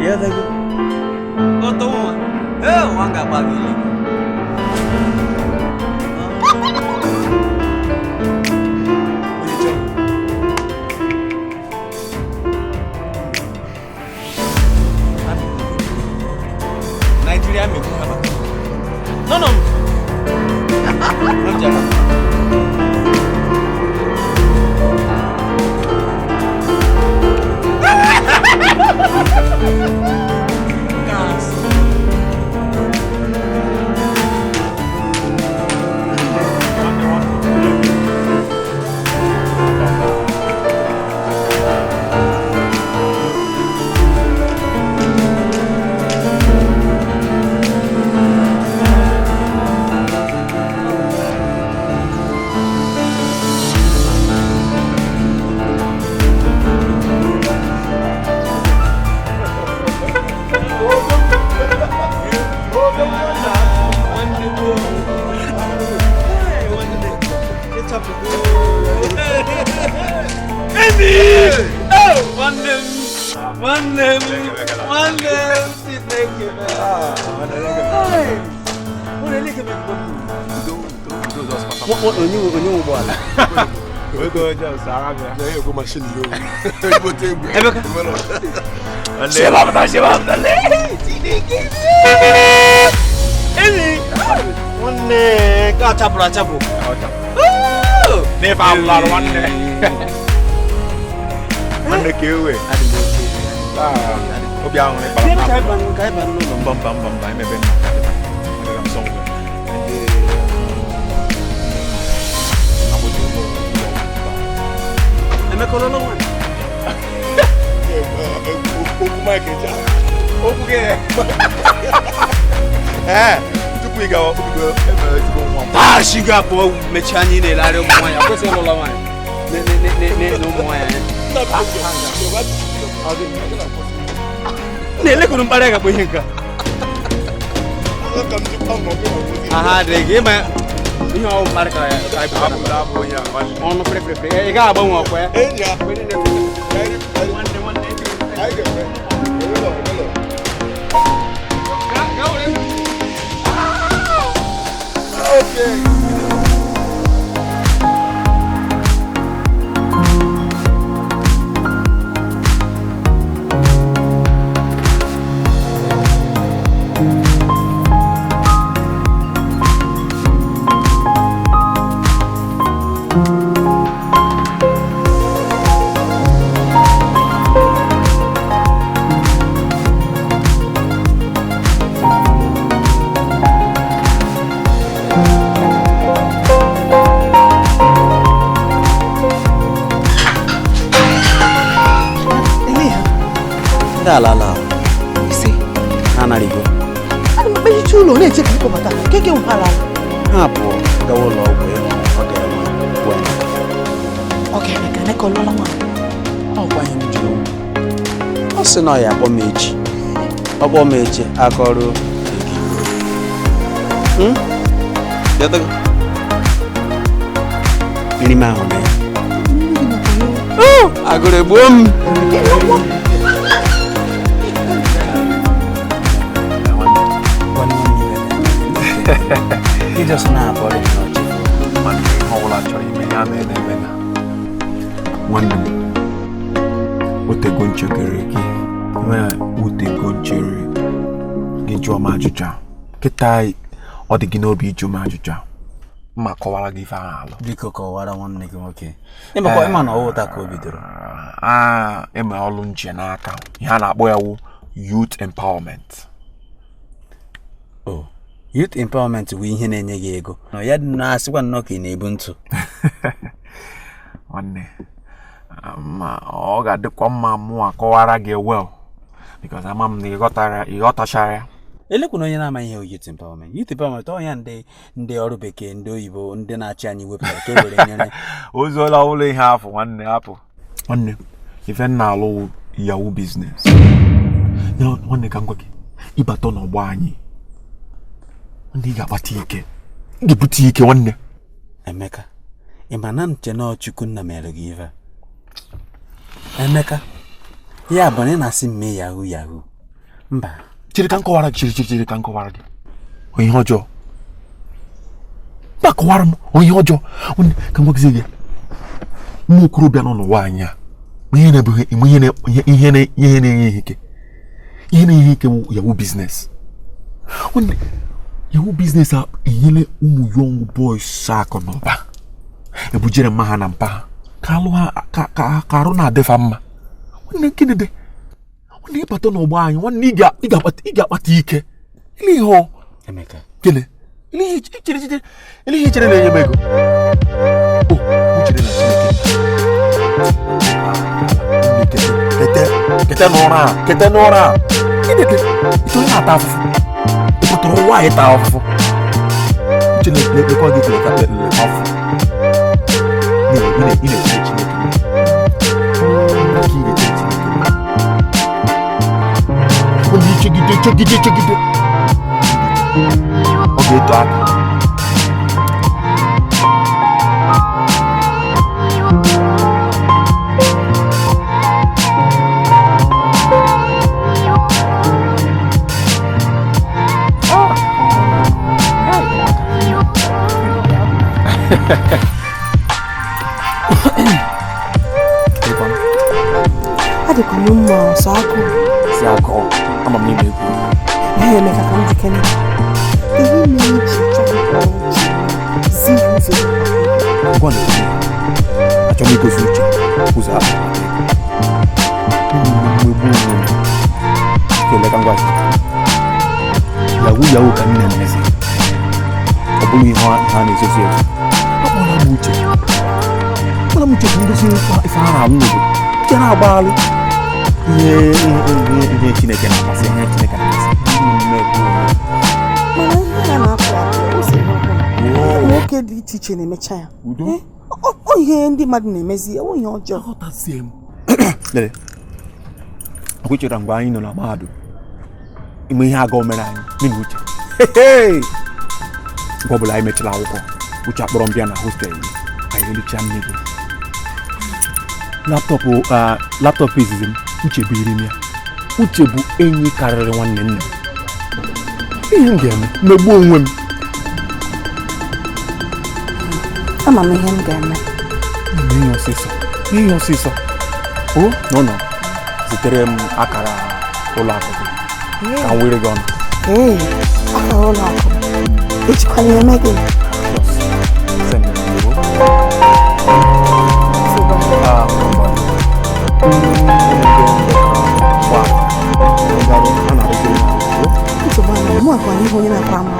Ya da go. Oto mo. Wanga bagili. Nigeria me ko haba. No. No jara. Chapu. Never allow one day. One day, kill shiga po mechani ne la re mo ya ko se lo la ma ne no mo ya ne le ko no pare ga po hinka aha de ge ma ni ho marka ya kai ba bo ya on no pre e ga ba mo ko ya ya ko ne one ai ga okay. La. Isi. Anarigo. Ani be chulo le che ko bata. Keke un hala. Ha po, ga wo lo we. Okay, me kan ko lo la ma. O gba yin ju. O se no ya po meji. Obo meji akoro egi. Ya ta. Ni ma ho ne. Agore bom. He just not body no man whole actually me ya me na one what they going to get where would they go cherry get jo ma ajuja kitai o de gino bi jo ma ajuja ma kọwara gị ife ahụ biko kọwara nwanne gị nwoke ịmakwa ịma na ọwụ ta ka o bidoro eme ọlụ nche n'aka ihe a na-akpọ ya wụ youth empowerment. Oh, youth empowerment bụ ihe na-enye gị ego na ya dị na-asịkwa nnọọ ka ị na-ebu ntụ nwanne ma ọ ga-adịkwa mma mụ akọwara gị well because ama m na ịghọtachara ya. Elekwana onye na-ama ihe youth empowerment. Youth empowerment onye ndị ọrụ bekee ndị oyibo ndị na-achị anyị wepụtara ka e were nyere ozuola ụlọ ihe afọ nwanne hapụ nwanne ife nna alụ yahoo business ya nwanne ka ngwa gị ịbata n'ọgbọ anyị ndị ga-agbata ike ga-ebute ike nwanne. Emeka ịma na nche na Chukwu nna mere gị ife Emeka Ya bane na si me yahoo yahoo. Mba. Chiri kan kọwara gị. Onye ọjọọ. Ba kọwara m onye ọjọọ. Ka m gwagizi gị. Ụmụ okorobịa nọ n'ụwa anyị a. Ihe na-enye ike. Ihe na-enye ike bụ yahoo business. Yahoo business a enyere ụmụ young boys akụ na ụba. Ebujere mma ha na mpa ha. Ka arụ na-adịfa mma. Gịnị dị? Ịbata n'ọgbọ anyị, nwanne ị ga-akpata ike. Ile ihe Emeka. Gịnị? Ile ihe chere na-enye m ego. Chere na Chineke. Kete n'ụra. Gịnị dị? Ito onye na-ata afụfụ. Ịpụtara ụwa anyị taa afụfụ. Chineke na-ekpekwa gị ka afụfụ. Ị na-eche Chineke. Chegide. Ọ ga-eto aka. Adịkwa m mma ọsọ akụ. Si akọ, ama m n'ime egwu. Ihe eme ka m dikene. Ihe na-eji chọpụta uche zi ụzọ. Ngwa na achọ m igosi uche ụzọ ahụ. Mmegbu onwe m. Kele ka ngwa yahoo ka m na-emezi. Ọ bụrụ ihe ha na-ezozi ezo. Akpọla m uche ka m gosi ife ha na-alụ n'obodo. Nke na-agbaghalị. Ihe Chineke na-amasị. Mana ihe a na-apụ ose nwoke dị iche iche na-emecha ya. Ọ ihe ndị mmadụ na-emezi ya, ọ ihe ọjọọ. Lele, ọkwa chere mgbe anyị nọ na mahadum ime ihe aga omere anyị n'ihi uche. Mgbe ọbụla anyị mechara akwụkwọ, uche akpọrọ m bịa na hostel anyị elicha mmiri. Laptọpụ izizi m uche bụ iri m ya. Uche bụ enyi karịrị nwanne nna m. Ihe m ga-eme megbu onwe m. Ama m ihe m ga-eme. Ihe ọsịsọ. Nọ zitere m akara ụlọ akụ gị ka m were gị ọnụ. Akara ụlọ akụ ejikwa ya eme gị. Mụ akwa n'ihu onye na-akwa ama.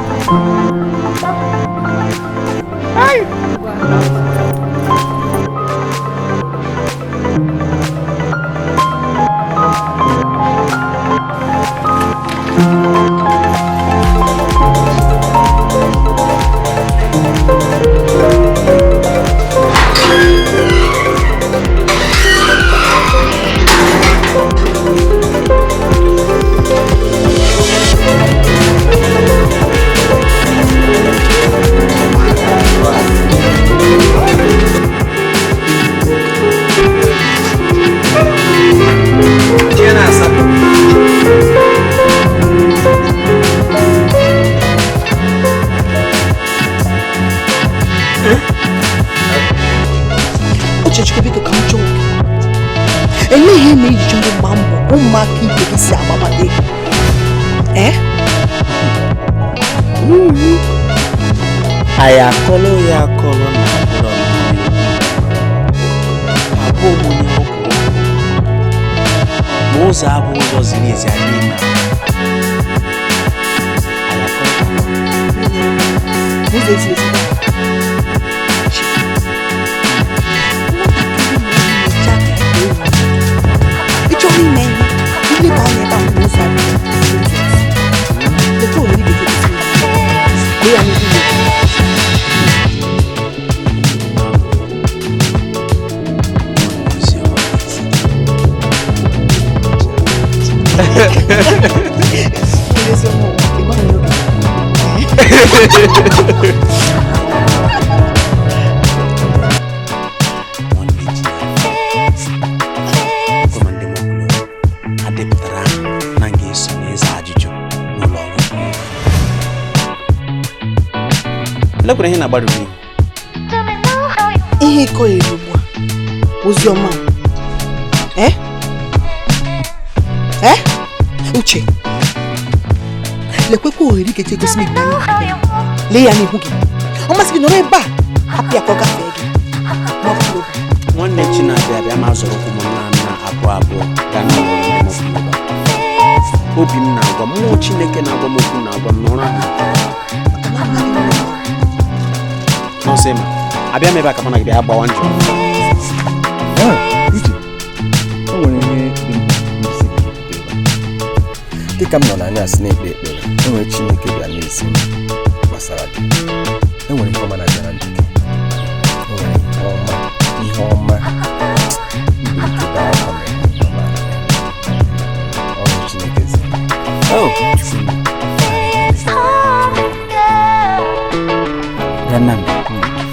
Uchechukwu biko ka m chọọ oke. Eleghị ime iji chọrọ ịgba mbọ ụmụaka ibe gị si agbamade. Anyị akọlọ ya akọlọ na abụrụ abụ omume ọkụ. Ma ụzọ abụ ụzọ ziri ezi anyị ime. Anyị akọlọ. Ụzọ ezi ezi. Lekwere ihe na-agbado gị. Ihe iko elu ugbu a. Ozi ọma. Uche. Lekwekwa ohere ike che gosi m igbe anyị. Lee ya n'ihu gị. Ọ masị gị nọrọ ebe a. Hapụ ya ka ọ gafee gị. Nwanne chi na-abịa abịa ma zọrọ ụkwụ m na abụọ gaa na obi m na-agwa mmụọ Chineke na-agwa m okwu na-agwa m n'ọrụ ahụ. N'ọsọ ma abịa m ebe a ka mana gị bịa gbawa njọ. Uche, o nwere ihe dị ka m nọ n'anya asị na-ekpe ekpere, o nwere Chineke bịa n'ezi m gbasara gị. E nwere ihe ọma na-abịa na ndụ gị. O nwere ihe ọma igbe ike daa akwa na ihe ọma. Ọrụ Chineke zi. Urenna,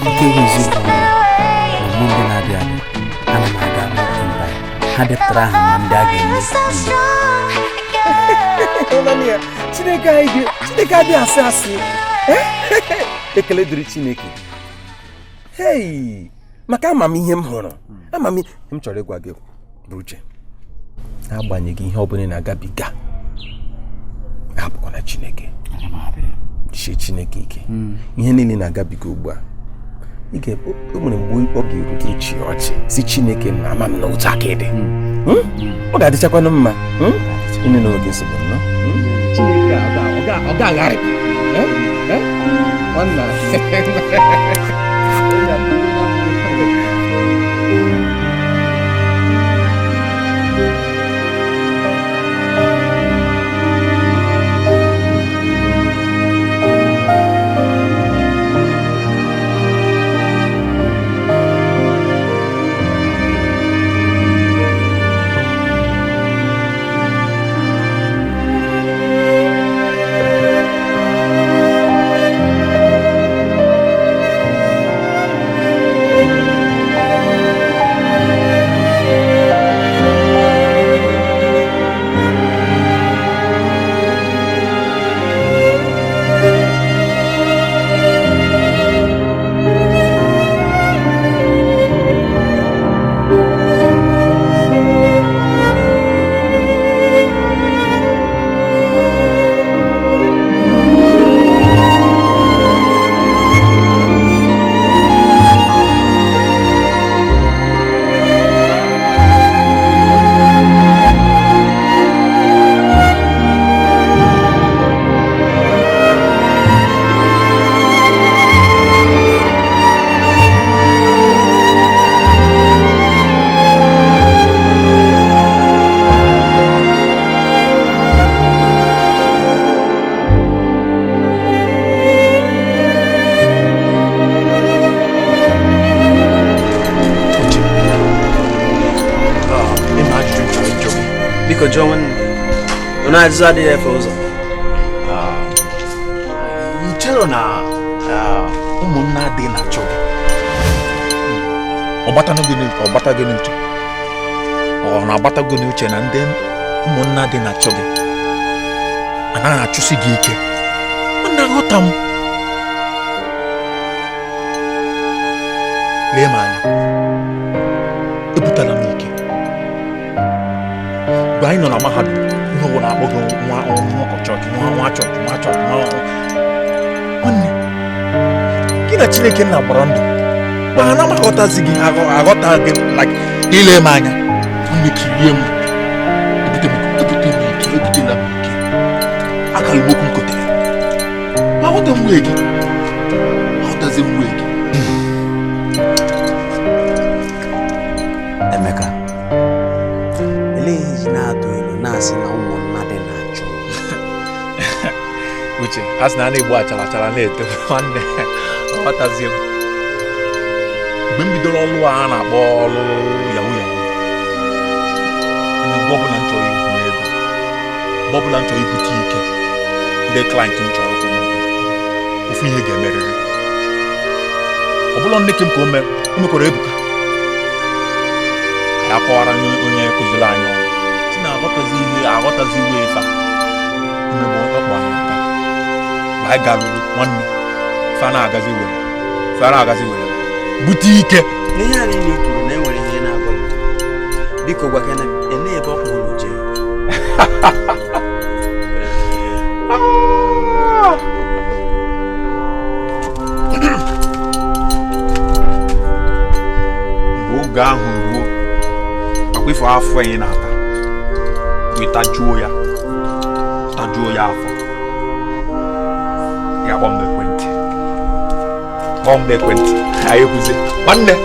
ike wuzi bụ ọmụ ndị na-abịa abịa. Ana m aga mba ha depụtara aha ma ndị a ga-eme. Chineke adịghị asị asị. Ekele dịrị Chineke. Hei, maka amamihe m hụrụ, amamihe m chọrọ ịgwa gị bụ Uche. Agbanyeghị ihe ọ bụla na-agabiga, hapụkwala Chineke. Chie Chineke ike. Ihe niile na-agabiga ugbu a. O nwere mgbe ọ ga-eru gị ịchị ọchị si Chineke m ama m na otu aka dị. Ọ ga-adịchakwanụ mma. Ịnụ n'oge nsogbu nọ. Chineke ọ ga-agharị. Nwanna. Ajụjụ adịghị efe ụzọ. Nchere na ụmụnna dị na-achọ gị. Ọ gbata gị n'uche. Ọ na-agbata gị n'uche na ndị ụmụnna dị na-achọ gị anaghị achụsi gị ike. Ọ na-aghọta m. Lee m anya. Ebutala m ike. Mgbe anyị nọ na mahadum, ihe ọbụla akpọ gị nwa ọchọchị, nwa chọchị. Nwanne, gị na Chineke nna gbara ndụ. Ma ha na-aghọtazi gị, aghọta gị ile m anya. Nwanne kirie m. Ebutela m ike. Akara okwu m kotere. Ma aghọta m wee gị. Aghọtazi m wee gị. Emeka, elee na-atụ ilu na-asị na ụmụnna dị na-achọ. Uche, ha sị na a na-egbu achara na-eto. Nwanne, aghọtazi m. Mgbe m bidoro ọlụ a na-akpọ ọlụ yahoo mgbe ọbụla m chọrọ ibu ego, mgbe ọbụla m chọrọ ibute ike, ndị client m chọrọ kwụ ofu ihe ga-emerịrị. Ọ bụla nne m ka o mekwara Ebuka ya kọwara onye kụziri anyị ọrụ si na aghọtazi iwe efe a mmegbu ọkpọ aka mgbe anyị galụrụ nwanne Fana agazi wele. Butike. N'ihe a niile kwuru na enwere ihe na-agwa m. Biko gwa Kene ele ebe ọ kpụrụ n'uche. Oge ahụ ruo, akwa ifo afọ anyị na-ata. Tajuo ya afọ. Ya bombe kwenti. Ayo kuzi. Nwanne.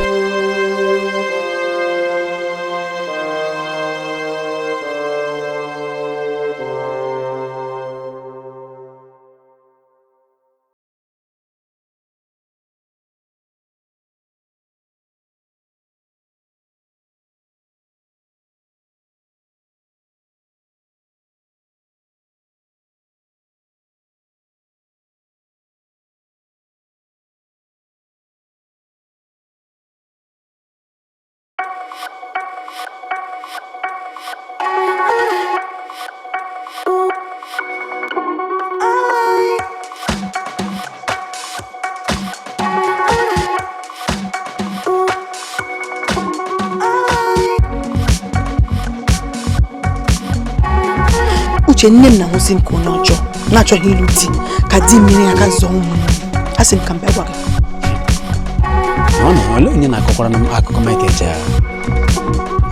Uche nne m na-ahụzi nke onye ọjọọ na-achọghị ịlụ di ka di mmiri aka zọọ ụmụ a sị m ka mbe gwa gị. Ole onye na-akọkwara m akụkọ Mike Ejara.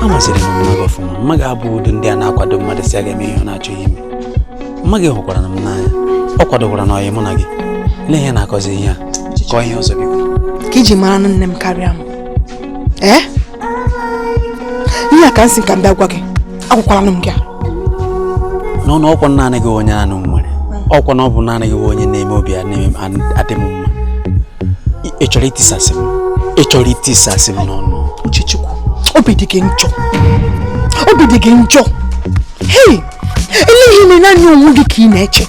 Amasịrị m mma gị ọfụma. Mma gị abụ ụdị ndị a na-akwado mmadụ si aga eme ihe ọ na-achọghị ime. Mma gị hụkwara m n'anya. Ọ kwadokwara na ọyị mụ na gị. Lee ihe na-akọzi ihe a. Kọọ ihe ọzọ biko. Ka iji mara na nne m karịa m. Ihe a ka m sị ka mbe gwa gị. Agwakwala m gị. N'ọnụ ọkwa naanị gị onye anụ nwere. Ọkwa na ọ bụ naanị gị onye na-eme obi adị m mma. Ị chọrọ itisasị m n'ọnụ. Uchechukwu, obi dị gị njọ. Hei, eleghị m naanị onwe gị ka ị na-eche.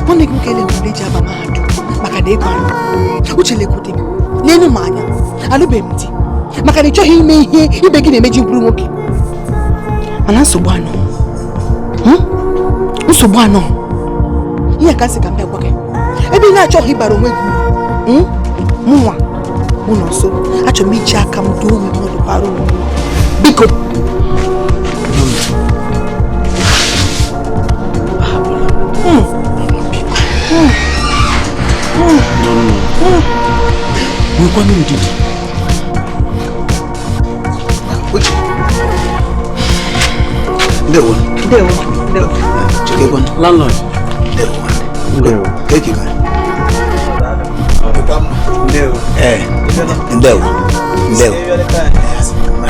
Nwanne gị nwoke elekwude ji aba mahadum maka na ego anụ. Uche lekwude m n'elu m anya alụbeghị m di maka na ị chọghị ime ihe ibe gị na-emeji mkpụrụ nwoke. Mana nsogbu anọ ihe ka nsị ka mbịa gwa gị ebe ị na-achọghị ịbara onwe gị mụnwa mụ nọ nso achọrọ m iji aka m doo onwe m ọdụ bara onwe m biko. Nwekwanụ ndidi. Ndewo. Chekekwanụ. Landlord. Ndewo. Ndewo.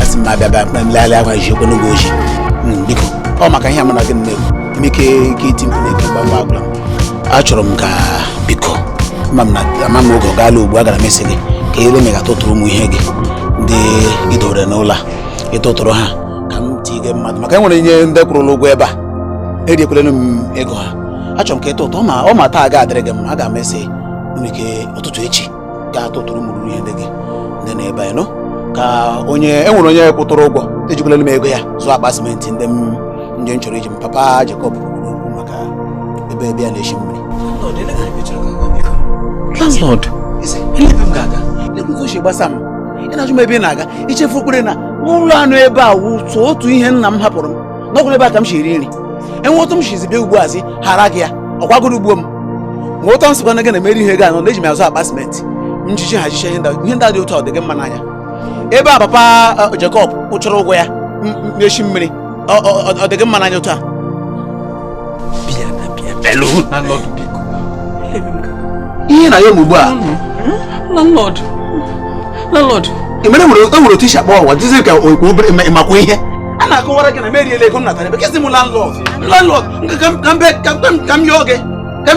Asị m abịa mlegharị akwa iji okwe n'oge ojii. Biko, ọ maka ihe a mụ na gị na-ekwu. Ime ike iti mkpu na-eke gbagba agwụla m. Achọrọ m ka biko ama m oge ọ gaala ugbu a gara m esi gị ka ere m ga-atụtụrụ ụmụ ihe gị ndị idowere n'ụlọ ịtụtụrụ ha ka m tige mmadụ maka enwere ihe ndị kwụrụ ụgwọ ebe a eriekwelenu m ego ha. Achọrọ m ka ịtụtụ ọ ma taa ga-adịrị gị mma a ga-emesi unu ike ụtụtụ echi ga-atụtụrụ ụmụ ihe ndị gị ndị na-ebe anyị nụ ka enwere onye kwụtụrụ ụgwọ ejikwelenu m ego ya zụọ akpa simenti ndị m chọrọ iji m papa Jacob kwuru maka ebe a na-eshi mmiri. Landlord, elebe m ga-aga lekwuo ochi gbasa m ị na-ajụ m ebe ị na-aga ichefu kwere na ụlọ anụ ebe a wụtụ otu ihe nna m hapụrụ m n'ọkwụrụ ebe a ka m si eri nri enwe otu m shizi bịa ugbu azi hara gị ya ọkwagoro ugbo m ma ụtọ nsịkwa na gị na-emeri ihe gị anọ na eji m azụ akpa simenti m jichi hajicha ihe ndị dị otu ọ dị gị mma n'anya ebe a papa Jacob kwụchara ụgwọ ya na-eshi mmiri ọ dị gị mma n'anya otu a ihe na ya ugbu a landlord emere enwere otu isi akpọ ọwa dịzị ka obere makwa ihe a na-akọwara gị na meriela ego nnatara ebe kesị m landlord ka m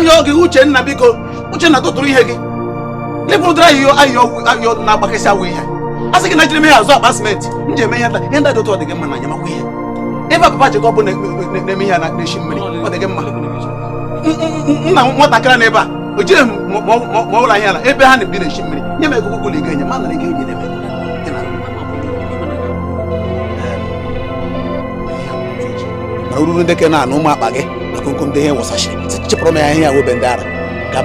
yọọ gị Uchenna biko Uchenna tụtụrụ ihe gị lepụtara ahịhịa na-agbakasị awụ ihe Asị gị na jiri mee azụ akpa simenti. Nje eme ihe ndị dị otu ọ dị gị mma na anyamakwa ihe. Ebe papa Jekọb bụ na-eme ihe na-eshi mmiri, ọ dị gị mma. Nna nwatakịrị na ebe a, o jiri ma ụlọ ahịa na ebe ha na-ebi na-eshi mmiri. Nye m ego ụlọ ego enye, ma na ego eji na-eme. Na ururu ndị ke na-anụ ụmụ akpa gị na komkom ndị ihe wụsachi chịpụrụ m ya ihe ya webe ndị ara ka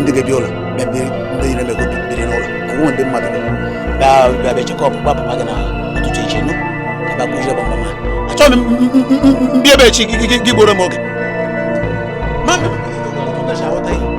ndị ga-ebi ụlọ bịa ndị nyere m ego biri n'ụlọ ọgwụgwụ ndị mmadụ bịa Jekọb gba papa gị na ụtụtụ echi nụ ka bịa kụzie gbamgbama achọghị m mbịa ebe echi gị gboro m oge aghọta ihe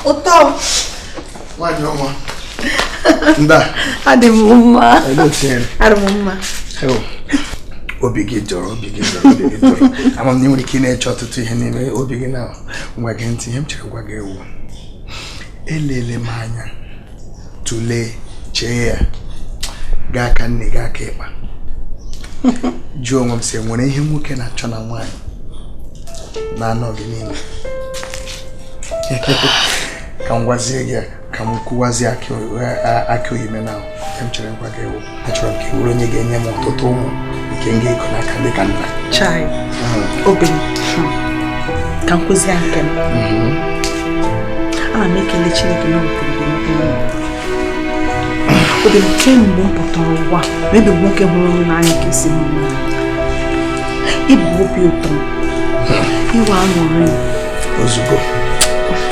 Ụtọ. Nwanyị ọma. Nda. Adị m mma. Adị m mma. Obi gị jọrọ. Ama m na nwere ike na-eche ọtụtụ ihe n'ime obi gị na ngwa gị ntị ihe m chere gwa gị ewu. Elele m anya, tụlee, chee ya, gaa aka nne gaa aka ịkpa. Jụọ onwe m sị nwere ihe nwoke na-achọ na nwaanyị na-anọghị n'ime. Ka m gwazie gị ka m kwuwazie akị oyibo na m chere ngwa gị ewu. Achọrọ m ka e were onye ga-enye m ọtụtụ ụmụ nke m ga-eko n'aka dị ka nna. Chai, obi ka m kwụzie nke m. Ana m ekele Chineke na otere gị n'ebe obi m kemgbe m pụtara ụwa ebe nwoke hụrụ ọrụ n'anya ka esi m nna. Ịbụ obi ụtọ m, iwe aṅụrị m. Ozugbo.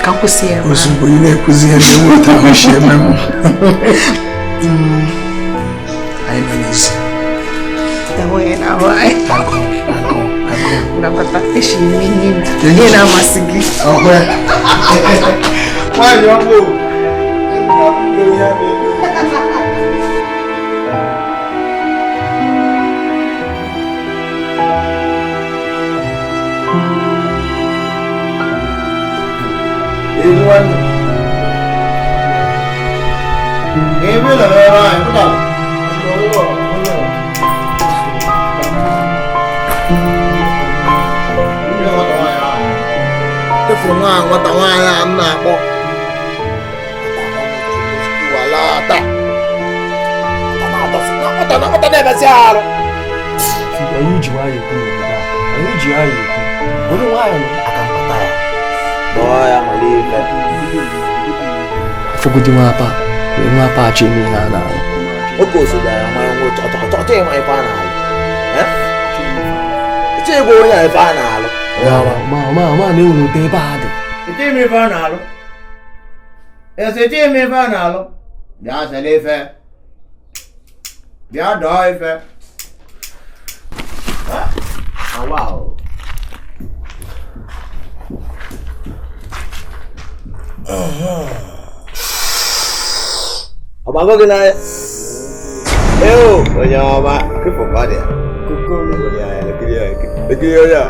Ka m kwụsị ya. Ozugbo ị na-ekwuzi ihe ndị nweta ahụ si eme m. Anyị nọ n'isi. Dawe na ahụ anyị. Agụ. Ndabata eshi ime n'ime. Ihe na-amasị gị. Ọhụ ya. Nwanyị ọgbụ. Nwata nwaanyị a na-akpọ nwata na-emesi arụ. Anyị ji nwayọ ekwu n'obodo a. Anyị ji nwayọ ekwu. Onye nwaanyị aka mpata ya. Bọọ ya malite. Afọgodi nwapa achọ ime ihe a na-alụ. Oge osoda ya mara nwa ọchọ ịma ife a na-alụ. Ịchọ ịgwa onye a ife a na-alụ. Ma na-enwere ụdị ebe a dị. Ịchọ ime ife a na-alụ. Ịchọ ime ife a na-alụ. Bịa sele ife. Bịa dọọ ife. Wow. Ọbago gị n'anya. Onye ọma kịfụ ka ọ dị ya. Ekiri onye a.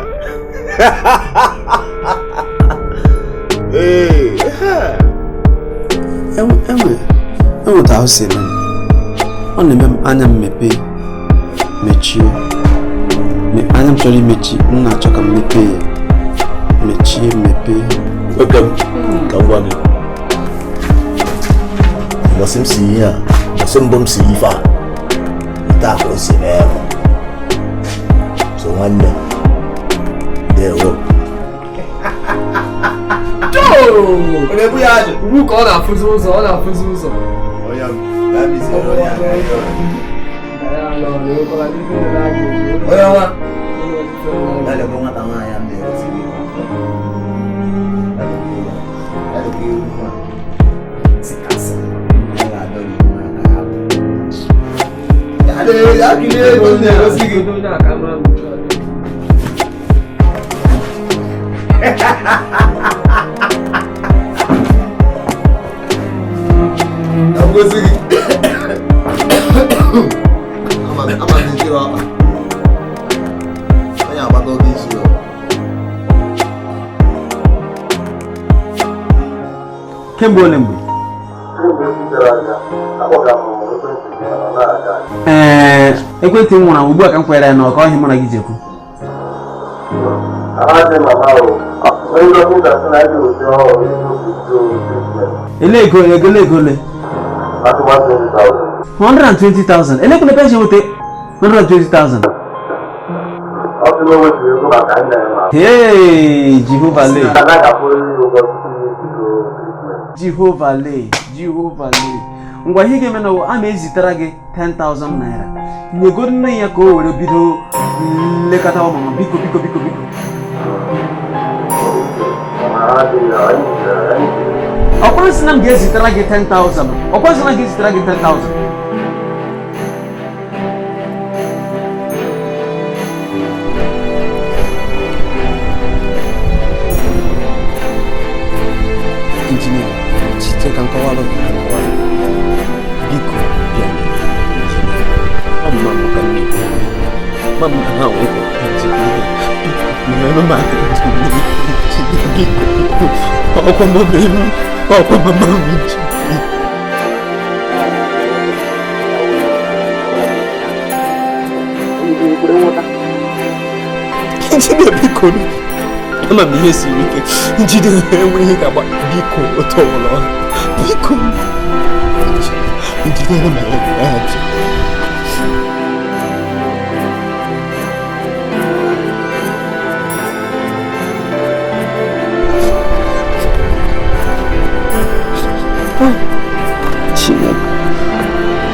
Enweta ahụ si eme ọ na-eme m anya m mechie anya m chọrọ imechi m na-achọ ka m mepee ya mepee Oke m ka ngwa gị mbọsị m si ihe a mbọsị mbọ m si ife a ite a ka o si mee m so nwanne dewo onye bụ ya ajụ Ugbu ka ọ na-afụzi ụzọ onye ọma na-elebe nwata nwaanyị a na-erosiri kemgbe ole mgbe ekwentị m nwụrụ ugbu a ka m kwere ya na ọka ọhịa mụ na gị jekwu ele ego ole 120,000 ele kwele pension wote 120,000 hey Jehovah le ngwa ihe ga-eme na a na-ezitara gị 10,000 naira nyego nne ya ka o were bido nlekọta ọmụmụ biko ọkwa sị na m ga-ezitara gị 10,000 injinia site ka nkọwalụ gị biko bịa ọmụma maka mmekọ mama ha nwekọ ọkwa mama m injinia biko ama m ihe siri ike njide enweghị ka agba biko otu ọbụla biko njide na ya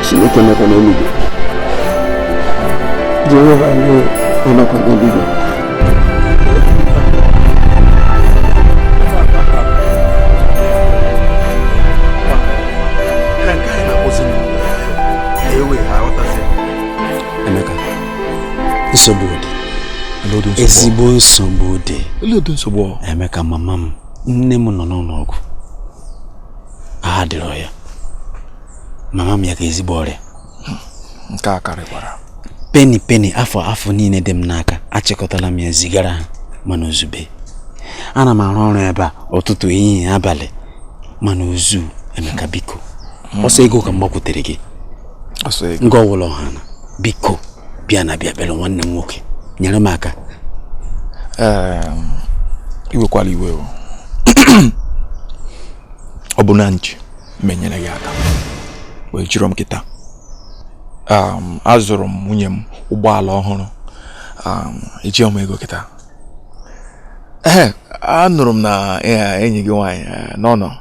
Chineke mekwa n'eluigwe Jehova ọnọkwa n'eluigwe Emeka nsogbu dị ezigbo nsogbu dị Emeka mama m nne m nọ n'ụlọ ọgwụ aha dịrọ ya mama m ya ka ezigbo ọrịa. Nke a karịkwara. Penny afọ niile dị m n'aka achịkọtala m ya zigara ha mana ozube. Ana m arụ ọrụ ebe a ụtụtụ ehihie abalị mana ozu. Emeka biko ọsọ ego ka m gbakwutere gị. Ọsọ ego nke ọwụla ọhana biko bịa bịa nwanne m nwoke nyere m aka. Iwekwala iwe o. Ọ bụ na nji menyere gị aka wee jiri m kịta. Azụrụ m nwunye m ụgbọala ọhụrụ. Eji m ego kịta. Anụrụ m na enyi gị nwaanyị n'ọnọ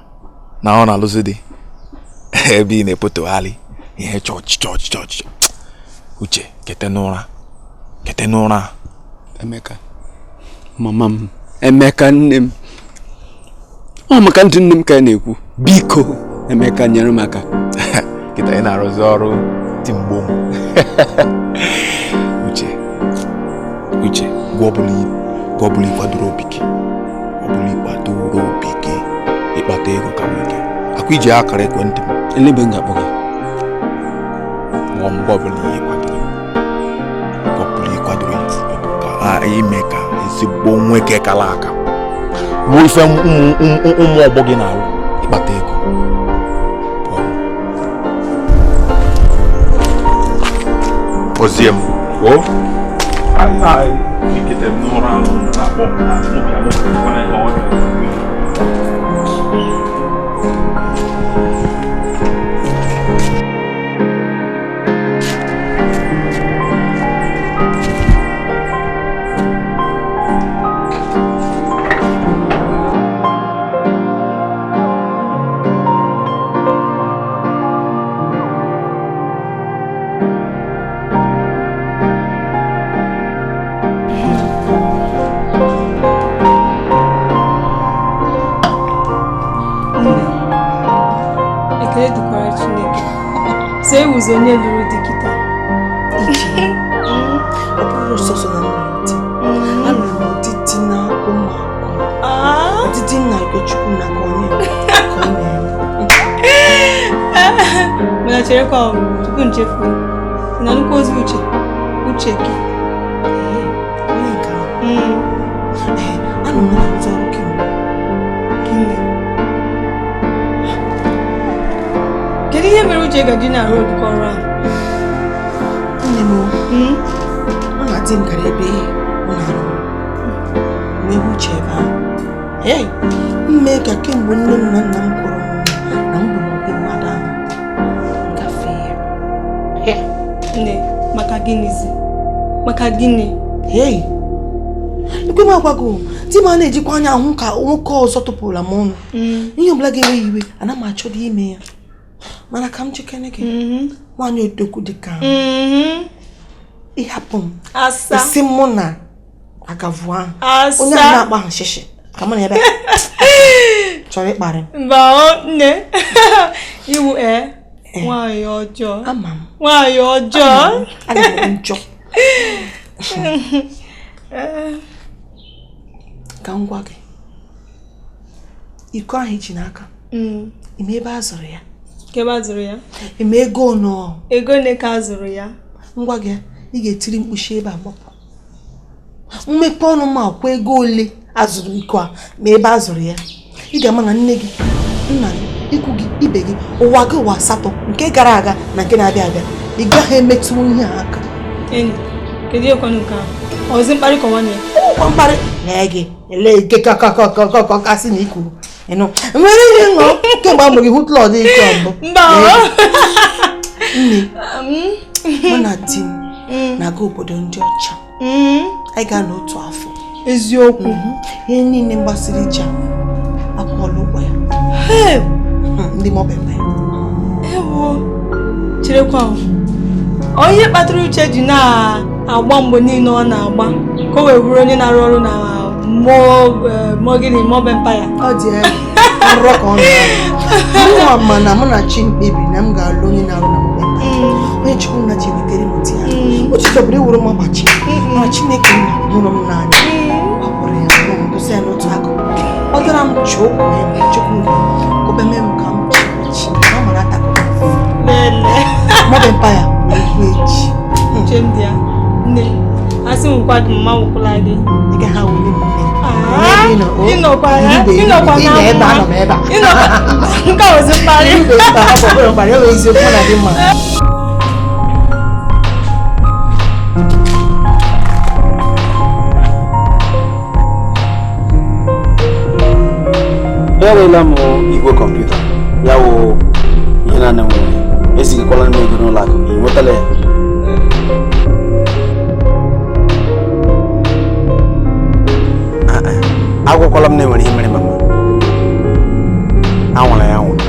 na ọ na-alụzi dị ebe ị na-epotogharị ihe chọọchị. Uche, kete n'ụra. Emeka, mama m, Emeka nne m. Ọ maka ndụ nne m ka na-ekwu. Biko, Emeka nyere m aka. Kịta ị na-arụzi ọrụ timgbo m. Uche, gwa ọbụla ịkwadoro obi gị. Ịkpata ego ka nweke. Akwa iji akara ekwentị m. Elebe m ga-akpọ gị. Gwa ọbụla ịkwadoro ka ime ka ezigbo nwoke kala aka. Bụ ife ụmụ ọgbọ gị na-alụ ịkpata ego. Ozie m. Ikete m n'ụra na-akpọ onye lụrụ di kịta. Ọ bụrụ sọsọ na ndị alụrụ m ọdịdị na-akwụ m akwụ. Ọdịdị nna Egbeigwe na ka onye mana cherekwa tupu nchefu na nnukwu ozi uche gị. Onye nke anụ m na-arụzi ọrụ gịnị. Kedu ihe mere Uche gaji na road ọrụ ahụ? Nne m ọ na-adị m gara ebe ọ na-arụ wee Uche ebe ahụ. Mme ka kemgbe nne m na nna m kwụrụ m na m bụ n'oge mmadụ ahụ gafee ya. Nne, maka gịnịzi? Maka gịnị? Ikwe m agwago di m a na-ejikwa anya ahụ ka nwoke ọzọ tụpụrụla m ọnụ. Ihe ọbụla ga-ewe iwe ana m achọ dị ime ya. Mana ka m chekene gị nwaanyị odogwu dị ka ịhapụ m isi mụ na agavụ ahụ onye a na-akpa ha shishi ka mụ na ebe chọrọ ịkparị mba nne iwu nwaanyị ọjọọ. Ama m nwaanyị ọjọọ adịghị njọ. Ka m gwa gị iko ahụ iji n'aka ime ebe a zụrụ ya. Ebe a zụrụ ya? Eme ego nọ. Ego ole ka a zụrụ ya? Ngwa gị ị ga-etiri mkpuchi ebe a gbapụ. Mmepe ọnụ ma kwa ego ole a zụrụ iko a ma ebe a zụrụ ya. Ị ga-ama na nne gị, nna gị, ikwu gị, ibe gị, ụwa gị ụwa asatọ nke gara aga na nke na-abịa abịa. Ị gaghị emetụ ihe a aka. Enyi, kedu ihe kwanu nke ahụ? Ọzi mkparị ka nwanne ya? Ụkwa mkparị na gị ele ike kasị na ikwuru. Nwere ihe ṅụọ kemgbe a mụrụ ihu tlọd ike mbụ. Nne mụ na di m na-aga obodo ndị ọcha. Anyị gaa n'otu afọ. Eziokwu. Ihe niile mgbasiri ije akwụọla ụgwọ ya. Ndị Mobtv. Ewo cherekwa onye kpatara Uche ji na-agba mgbe niile ọ na-agba ka o wee bụrụ onye na-arụ ọrụ na Mobtv ya. Ọ dị nrọ ka ọ na-arụ. Mụ na mụ na chi mkpebi na m ga-alụ onye na-arụ na Mobtv. Onye Chukwu na chi wetere m otu ya. Uche chọbụrụ iwuru m ọgbachi mana Chineke hụrụ m n'anya. Ọ bụrụ ya m dosa ya n'otu akụkụ. Ọ dara m chụọ okwu ya Chukwu kobe mee m ka m chi ọ mara atakụ. Mother Empire. Chendia. Ne. Asi nkwa di mama wukula de. Ike ha wuli mu. Ino kwa ya. Ino kwa na. Ino. Nka ozi pari. Ino pari. Yo izi kwa na di ma. Erela m igwe kọmputa ya wụ ihe na nwere esigikwala m ego n'ụlọ akụ ị nwetala ya agwakwala m na enwere ihe mere mama anwụrụ ya nwụrụ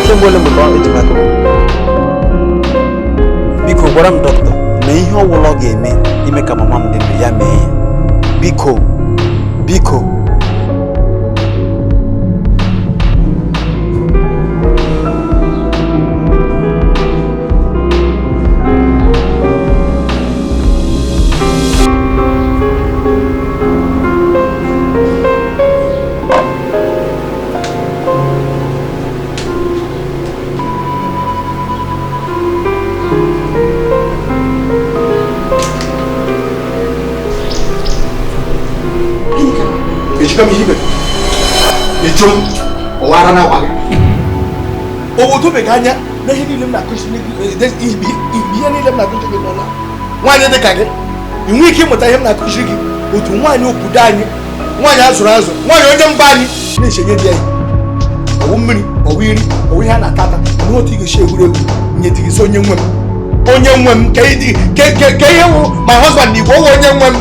kemgbe ole mgbe eji maka biko gwara m dọkịta na ihe ọbụla ọ ga-eme ime ka mama m dị ndụ ya mee ya biko biko Kami hibe. Ejom owara na wa. Owo to be ganya na hidi lem na kushi ni ibi ya ni lem na kushi ni nola. Nwanye de kage. Inwi ki muta hem na kushi gi. Otu nwanye okuda anyi. Nwanye azuru azu. Nwanye onye mba anyi na ishenye di anyi. Owo mmiri, owo iri, owo ihe na tata. No otu ga she egwuregwu. Nye digi so onye nwem. Onye nwem ke ihe wo my husband ni wo onye nwem.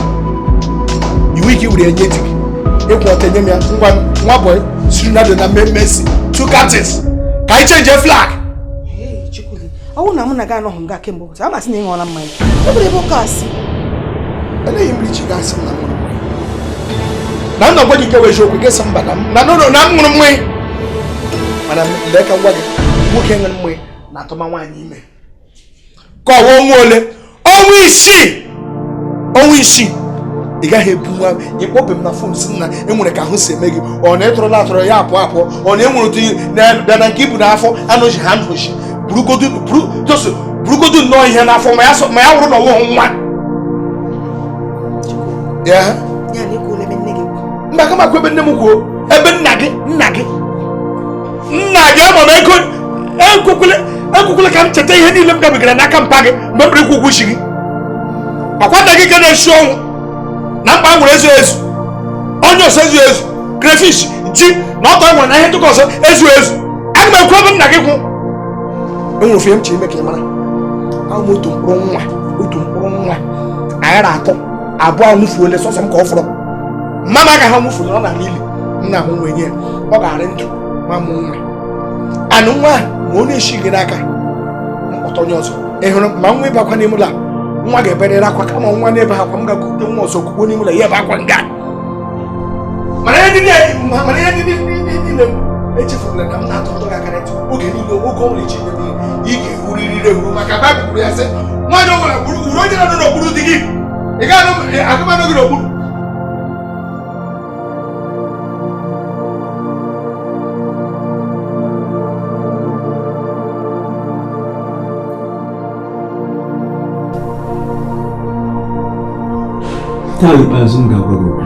Inwi ki wure enye digi. Ekwu otenye ya nwa boy Trinidad na Messi two captains ka I change flag. Hey Chukuli, awu na mụ na ga anọghị nga kemgbe ụbọchị amasị na ịṅụọla mmanya. Ọ bụrụ ebe ụka asị. Eleghị mmiri chi gasị m na mụrụ mmanya. Na nna gwa gị nke weji okwu gesa mba na na m ṅụrụ mmanya. Mana mgbe ka ngwa gị nwoke ṅụrụ mmanya na atụma nwaanyị ime. Ka ọwa ọnwa ole? Ọnwa isii. Ị gaghị ebu nwa ịkpọbe m na fon si na enwere ka ahụ si eme gị ọ na ịtụrụla atụrụ ya apụ ọ na enwere otu bịa na nke ibu n'afọ anụji ha ndụchi burugodu nnọọ ihe n'afọ ma ya wụrụ na ọwụghị nwa mba ka makwa ebe nne m kwuo ebe nna gị ama m ego ekwukwele ka m cheta ihe niile m gabigara n'aka mpa gị mgbe m kpere ikwu ụgwụ chi gị akwata gị ka na-esi ọnwụ na mba nwere ezu onye ọsọ ezu crayfish ji na ọtọ nwere na ihe ntụkọ ọsọ ezu aga m ekwu ebe nna gị kwụ enwere ofe m chi ime ka ị mara ahụ otu mkpụrụ nwa aghara atọ abụọ nwụfuole sọsọ m ka ọ fọrọ mama agaghị anwụfuole ọ na-ala ili nna m nwenye ya ọ ga-arị ndụ ma mụ nwa anụ nwa ma ọ na-eshi gị n'aka mkpọta onye ọzọ ị hụrụ ma nwa ịbakwa n'ime ụlọ nwa ga-eberere akwa kama nwa n'ebe akwa m ga-akụte nwa ọzọ kwukwo n'ime ụlọ ya ebe akwa nga mana ihe niile echefurula na m na-atụ ụtọ gị aka oge niile oge ọbụla echi ebe ị ga-ewuririre ehuru maka Baịbụl kwuru ya sị nwaanyị ọbụla uru onye na-anọ n'okpuru di gị ị ga-agụmanụ gị n'okpuru taa ikpeazụ m ga-agwa gị okwu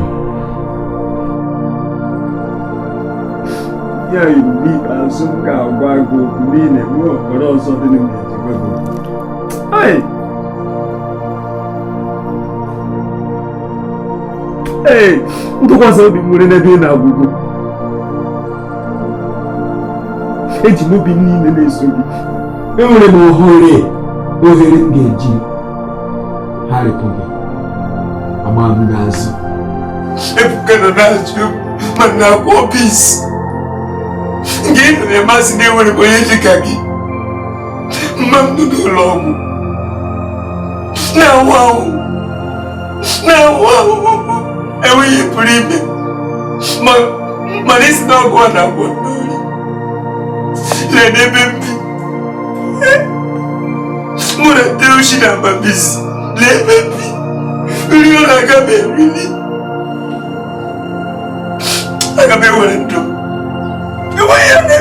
ya ikpeazụ m ga-agwa gị okwu n'ihi na enwe okporo ọzọ dị na mmeji gwa gị okwu ntụkwasị obi nwere n'ebe ị na-agwụgo eji m obi niile na-eso gị enwere m ohere m ga-eji harịpụ gị agba m n'azụ Ebuka nọ na-achụ ma na-akwa ọbịs nke ị nọ na-emasị na enwere m onye dị ka gị mma m nọ n'ụlọ ọgwụ na-anwụ anwụ enweghị pụrụ ime mana isi na ọgwụ a na-agwọ n'ori lee n'ebe m bi mụ na ndị ochi na amabisi lee ebe m bi nri ọ na-aga m eriri aga m ewere ndụ enweghị ya na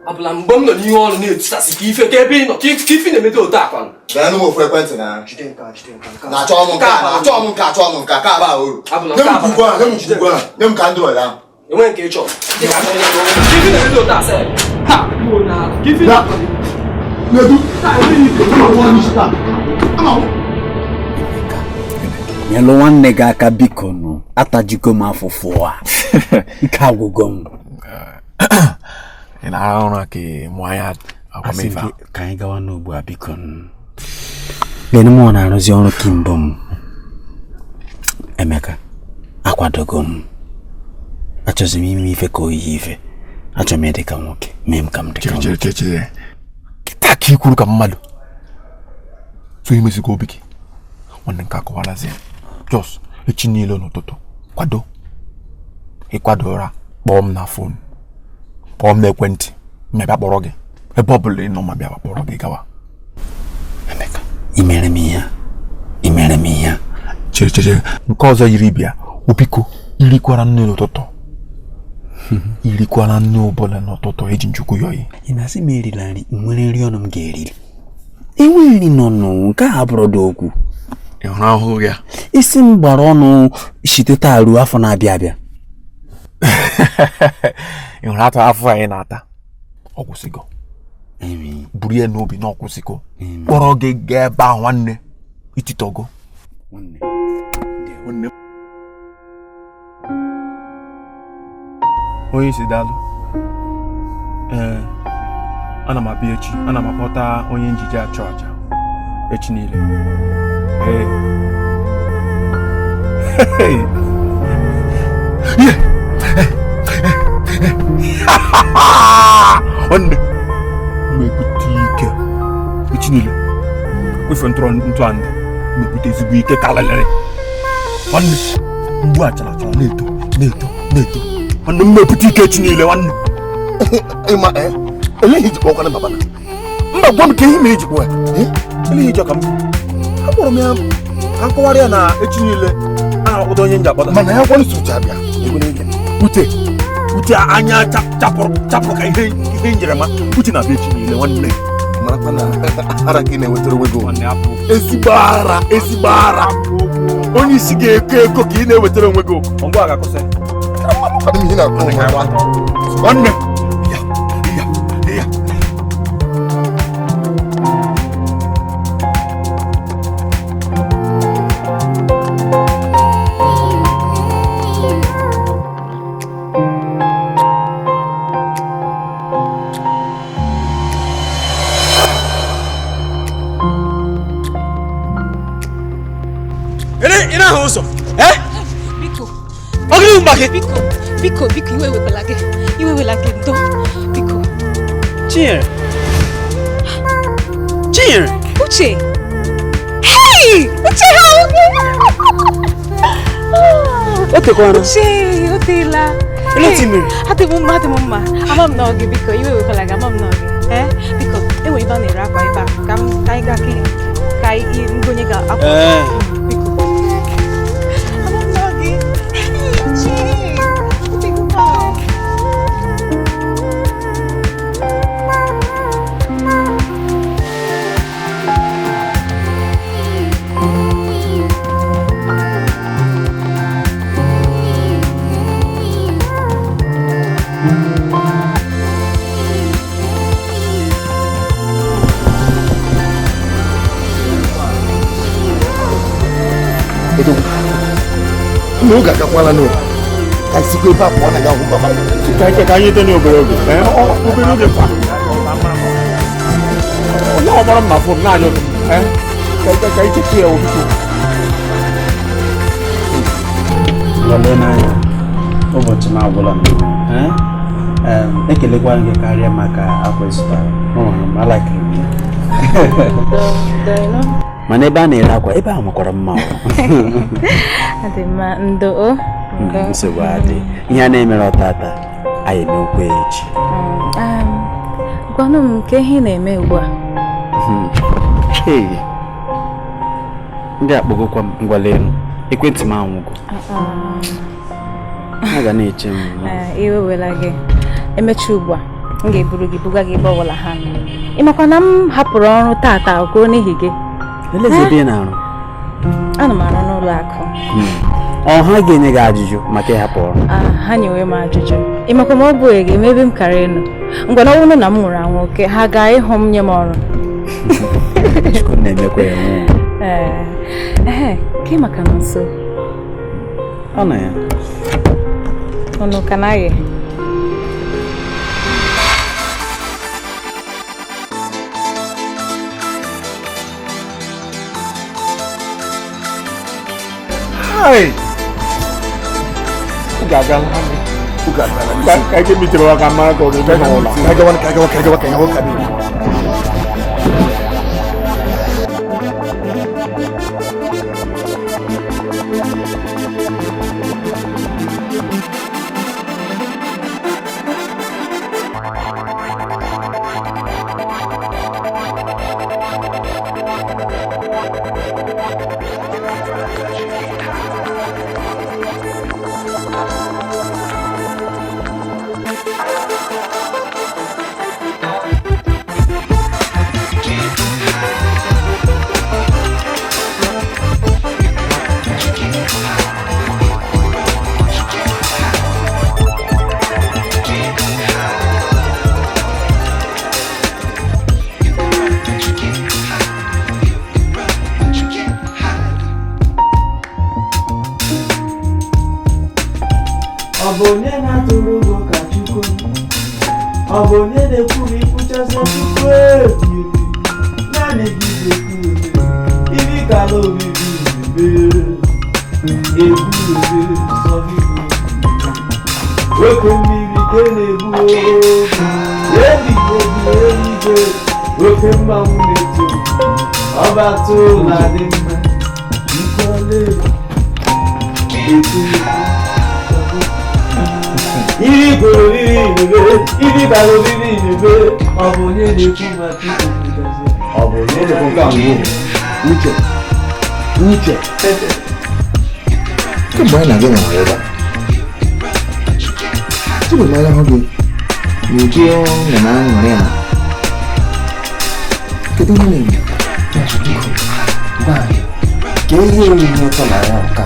Abla mbom no ni onu ni etasi ki ife ke bi no ki fi na mete ota akwan. Ba no mo frequent na. Na cho mo nka ka ba o. Nem ka ndo la. E wen ke cho. Ki ka no ni ki fi na mete ota se. Ha, mo na. Ki fi na. Ne du. Ta ni ko wa ni sta. Ama. Nyelo wanne ga aka biko no. Atajiko ma afofo a. Ike agwụgwọ m. Ị na-ara ụra ka mwanya akwamefa. Ka anyị gawa n'ugbu a biko. Lene m na-arụzi ọrụ kimbo m. Emeka, akwadogo m. Achọzi m ime ife ka oyi ife. Achọ m ịdị ka nwoke. Mee m ka m dị ka nwoke. Chere. Kịta ka ikwuru ka mmadụ. So imesigo obi gị. Nwanne nke akọwarazi. Jos, echi niile n'ụtụtụ. Kwado. Ịkwadora kpọọ m na fon. Kpọọ m n'ekwentị. Mmebịa kpọrọ gị. Ebe ọ bụla ị nọ ma bịa kpọrọ gị gawa. Emeka, imere m ihe. Chere. Nke ọzọ yiri bịa. Obiko, irikwara nne n'ụtụtụ. Irikwara nne ọbụla n'ụtụtụ eji njukwu yoyi. Ị na-asị m erila nri, nwere nri ọnụ m ga-erili. Enwe nri nọ nke a bụrụ dị okwu. Ị hụrụ ahụhụ ya? Isi m gbara ọnụ site taa ruo afọ na-abịa abịa. Ị hụrụ atụ afọ anyị na-ata. Ọ kwụsịgo. Buru ya n'obi na ọ kwụsịgo. Kpọrọ gị gaa ebe ahụ nwanne. Ititogo. Nwanne. Onye isi daalụ. Ana m abịa echi. Ana m akpọta onye njije achọ aja. Echi niile. Nwanne. Mmepụta ike. Echi niile. Kwefe ntụ andị. Mmepụta ezigbo ike kalalere. Nwanne. Mgbu achara na-eto. Nwanne mmepụta ike echi niile nwanne. Ịma eleghị ijikwa ọkwa na baba na. Mba gwa m ka ihe ma ejikwa ya. Eleghị ijikwa m. Akpọrọ m ya ka nkọwarị ya na echi niile a na-akpọta onye nji akpọta. Mana ya gwa nso uche abịa. Uche anya chapụrụ ka ihe njerema. Uche na-abịa echi niile nwanne. Marakwa na ara gị na-ewetara onwe gị. Ezigbo ara. Onye isi ga-eko eko ka ị na-ewetara onwe gị. Ngwa ga-akwụsị. Adị m ihe na-akụ nwanne. Ina hoso. Biko. Ogiri mbake. Biko, iwe webelage ndo. Biko. Cheer. Uche. Hey! Uche how? Otekwana. Uche, otela. Hati mumma. Amam na oge biko, iwe webelage amam na oge. Biko, ewe iba na akwa iba. Kam kai ga ki kai ngonye ga akwa. Biko. Amam na oge. n'oge agakwala n'oge ka sikwa ebe a pụọ na ga-ahụ papa ka anyị dị n'obere oge obere oge kwa onye ọgbara mma fụrụ naanị ka ichefu ya obibi lọle n'anya ụbọchị m agwụla m ekelekwa gị karịa maka akwa ịzụtara alakịrị m mana ebe a na-ere akwa ebe a makwara mma nsogbu adị ihe a na-emere ọtata anyị emekwa echi gwanụ m nke ihe na-eme ugbu a ndị akpọgokwa m ngwala elu ekwentị m anwụgo a ga na-eche m iwe wela gị emechi ugbu a m ga-eburu gị buga gị ebe ọbụla ha nọ ịmakwa na m hapụrụ ọrụ tata okoro n'ihi gị eleze ebe ị na-arụ ana m arụ n'ụlọ akụ ha ga-enye gị ajụjụ maka ịhapụ ọrụ ha nyewe m ajụjụ ịmakwa ma ọ bụ ga-eme ebe m kara ịnụ ngwa na ọ bụrụ na m nwụrụ anwụ oke ha gaa ịhụ m nye m ọrụ Chukwu na-emekwa ya nwụ ke maka na nso ọ na ya ọnụ ka naghị ka ike mitere waka mara ka ọ ga-eme n'ụlọ kemgbe anyị na-aga n'ọrụ ebe a tupu mmanya hụ gị n'uju ọṅụ na aṅụrị a kedu ihe na-eme ka ihe oriri ụtọ na ya nke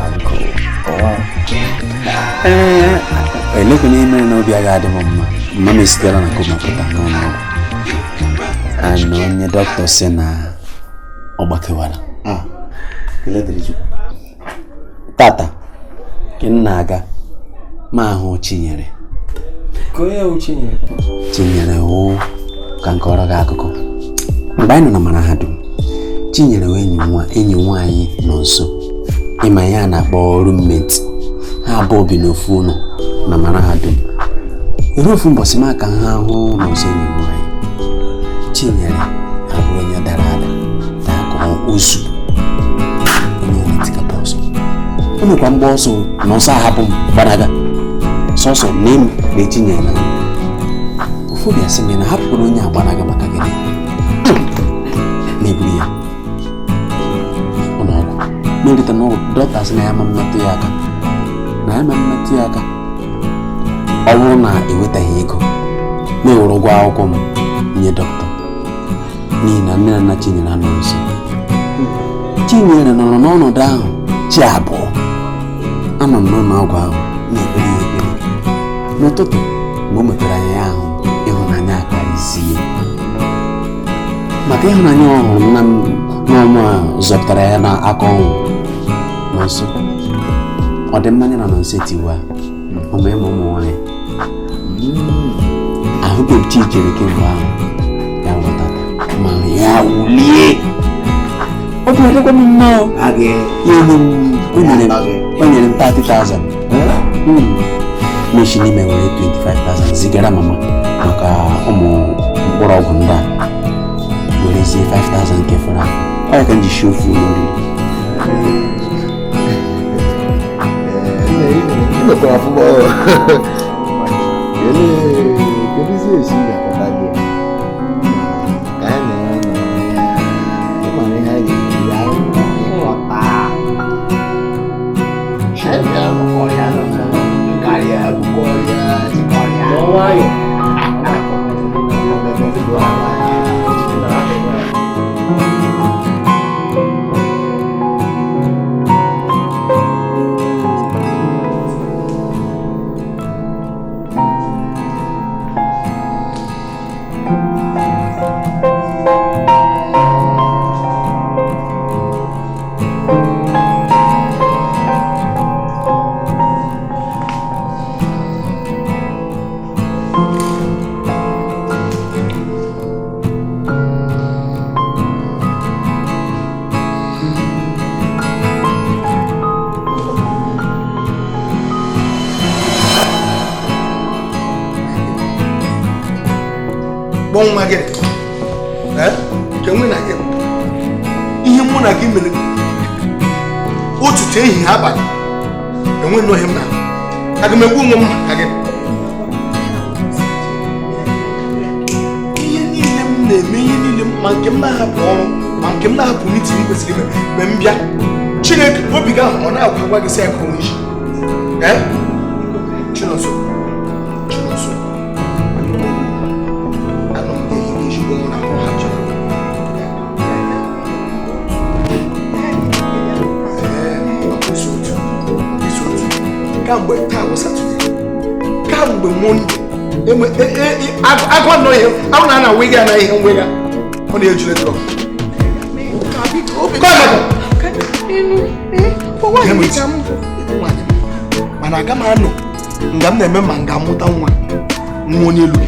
a elekwe n'ime na obi agaghị adị m mma mma m esitela na koma pụta n'ụlọ ọgwụ na onye dọkịta sị na ọ gbakewara tata ka m na-aga ma ahụ Chinyere Chinyere wụ ka nkọrọ gị akụkọ mgbe anyị nọ na mahadum Chinyere wee enyi nwaanyị nọ nso ịma ya na-akpọ roommate ha abụọ bi n'ofu ụlọ na mahadum eru ofu mbọsị m aka ha ahụ n'ụzọ enyi nwaanyị Chinyere abụrụ onye dara ada na-akọ ozu onye na-etikapa ọsọ o mekwa mgba ọsọ na ọsọ ahapụ m gbanaga sọsọ nne m na-etinyere na ụfọdụ asị m na hapụrụ onye agbanaga maka gịnị na-eburu ya ụlọọgwụ na-erita na dọkịta sị na ya ma mmetụ ya aka ọ bụrụ na ewetaghị ego na-ewere ụgwọ akwụkwọ m nye dọkịta n'ihi na nne na nna Chinyere anọ nso Chinyere nọrọ n'ọnọdụ ahụ chi abụọ anọ m n'ụlọ ọgwụ ahụ na-ekpere ya ekpere n'ụtụtụ mgbe o mepere anya ya ahụ ịhụnanya akarịzie maka ịhụnanya ọ hụrụ n'ọnụ a zọpụtara ya n'aka ọnwụ nọ nso ọ dị mmanya na nọnsetiwa ọma ịma ụmụ nwanyị ahụghị m Chijere kemgbe ahụ ya lọtata ma ya wulie ọ bụ ọdịkwa m nnọọ o nyere m 30,000 meshi n'ime were 25,000 zigara mama maka ụmụ mkpụrụ ọgwụ ndị a werezie 5,000 nke fọrọ afọ ọ ya ka m ji shi ofu n'oriri Para futebol. Ele dizia assim, já para aqui. Não, mas nem aí, já não botar. Chega no coreano, no coreano, não vai. Bom ma gị ke nwe na gị ihe mụ na gị mere otu ehihie abalị enwe nọghị m na aga m egbu onwe m maka gị ihe niile m na-eme ihe niile ma nke m na-ahapụ ọrụ ma nke m na-ahapụ mitin m kwesịrị ime mgbe m bịa Chineke obi gị ahụ ọ na-agwa gwa gị sị aka onwe isi Chinonso kamgbe taa bụ Satọde kamgbe Mọnde agwa nọ ihe ahụ na ana wega na ihe nwega ọ na-ejule drọg mana aga m anọ nga m na-eme ma nga amụta nwa onye elu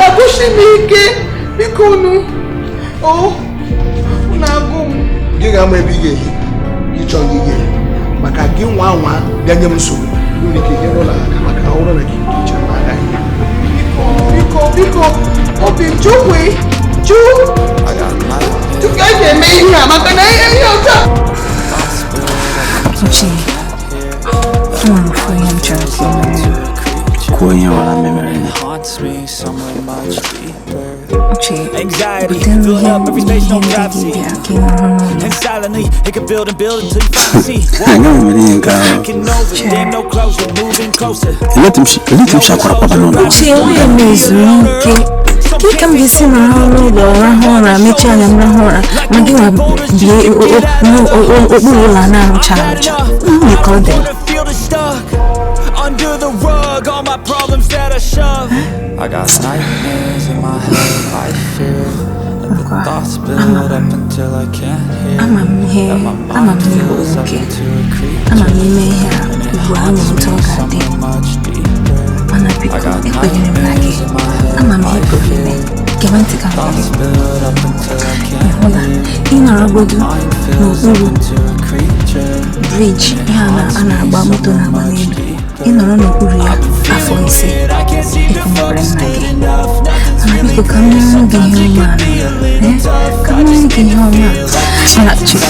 ọgụsi m ike biko unu na-agụ m gị ga-ama ebe ị ga-ehi ịchọ gị ga-ehi maka gị nwa bịa nye m nsogbu nwere ike ihe n'ụlọ aka maka ọrụ na gị nke iche na agaghị biko obi jụwe jụ tupu a ga-eme ihe a maka na ihe ọzọ Uche, nwere ofu ihe m chọrọ ka ị mere kwuo ihe ọra memere m Uche, butere ihe ndị gị bịa ka ị nọrọ n'ụlọ Uche, enweghị m ezuru ike ka m ga-esi nọrọ n'ụlọ rahụ ụra mechie anya m rahụ ụra ma gị nwa bie okpuru ụlọ a na-arụcha arụcha nwunye ka ọ dị under the rug, all my problems that I shove. I got nightmares in my head, I fear. Let the thoughts build up until I can't hear. And my mind fills up into a creature. And it's somewhere much deeper. I got nightmares in my head, I fear. Thoughts build up until I can't hear. My mind fills up into a creature. Bridge, a na-agba moto na-agba n'elu ị nọrọ n'okpuru ya afọ ise ekwenyere nna gị mana biko ka m mere gị ihe ọma ka m mere gị ihe ọma mana chere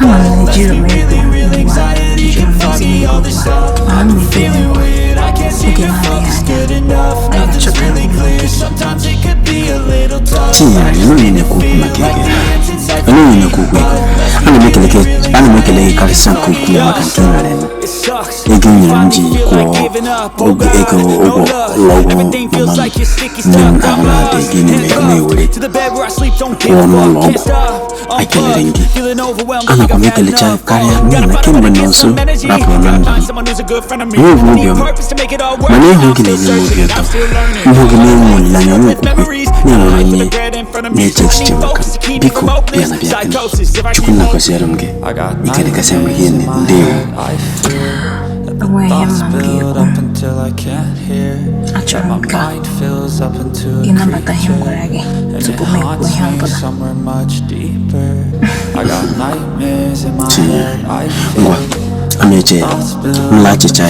ama m na ejiri m ego ngwa ejiri m ezi ego ngwa mana m na-ebe oge na-adịghị anya anyị chọtara Chinyere, enweghị na-ekwu okwu maka ego enweghị na-ekwu okwu ego ana m ekele gị karịsịa nke ukwuu maka nke ị mere eme ego nyere m ji kwụọ ego ụgwọ ụlọọgwụ mama m nne m ahụ na-adịghị gị n'ime ego na-ewere kwụọ n'ụlọ ọgwụ ekelere m gị anakwa m ekelecha karịa n'ihi na kemgbe nọ nso rapụrụ na ndụ m enweghị obi ọma mana ịhụ gị na-enye m obi ụtọ ịhụ gị na-enwe olileanya ọnwa okwukwe na-enwere nye na-eche echiche maka keep me from hopeless psychosis. If I keep holding, I got nightmares in my head. I fear that the thoughts build up until I can't hear. That my mind fills up into a creature, and it haunts me somewhere much deeper. I got nightmares in my head. I fear Ameche, mlachicha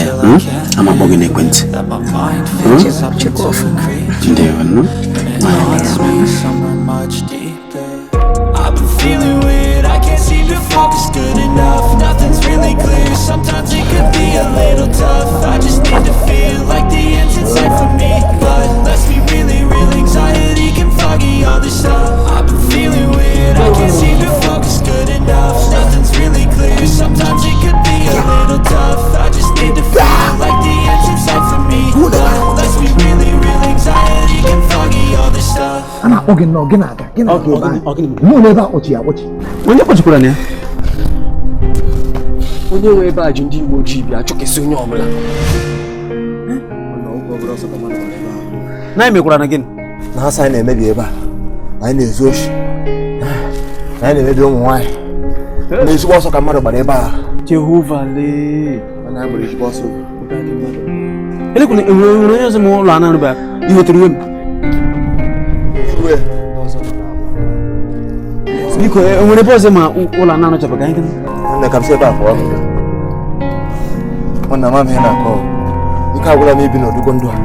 I'm a bogey nequent. that my mind fills up into a creature, and it haunts me somewhere much deeper. I've been feeling weird, I can't seem to focus good enough. Nothing's really clear, sometimes it could be a little tough. I just need to feel like the end's inside for me. But let's be really real, anxiety can foggy all this stuff. I've been feeling weird, I can't seem to focus good enough. Nothing's really clear, sometimes it could be a little tough. I just need to feel like the end's inside for me. But let's be really real, anxiety can foggy all this stuff. Onye nwe ebe a ji ndị Igbo ojii bịa chụkesi onye ọbụla. Na emekwara na gịnị? Na asa anyị na-emebi ebe a, anyị na-ezu oshi, anyị na-emebi ụmụ nwaanyị. Na ezigbo ọsọ ka mmadụ gbara ebe a. Jehova lee. Mana gbara ezigbo ọsọ. Elekwana enwere onye ọzọ ma ụlọ anụ bịa ihotere iwe m. Biko enwere ebe ọzọ ma ụlọ anụ chọrọ ka anyị gịnị? Nne ka m si ebe a pụọ. Nwanna m ihe na-akọ. Ike agwụla m ibi n'ọdụgọ ndụ a.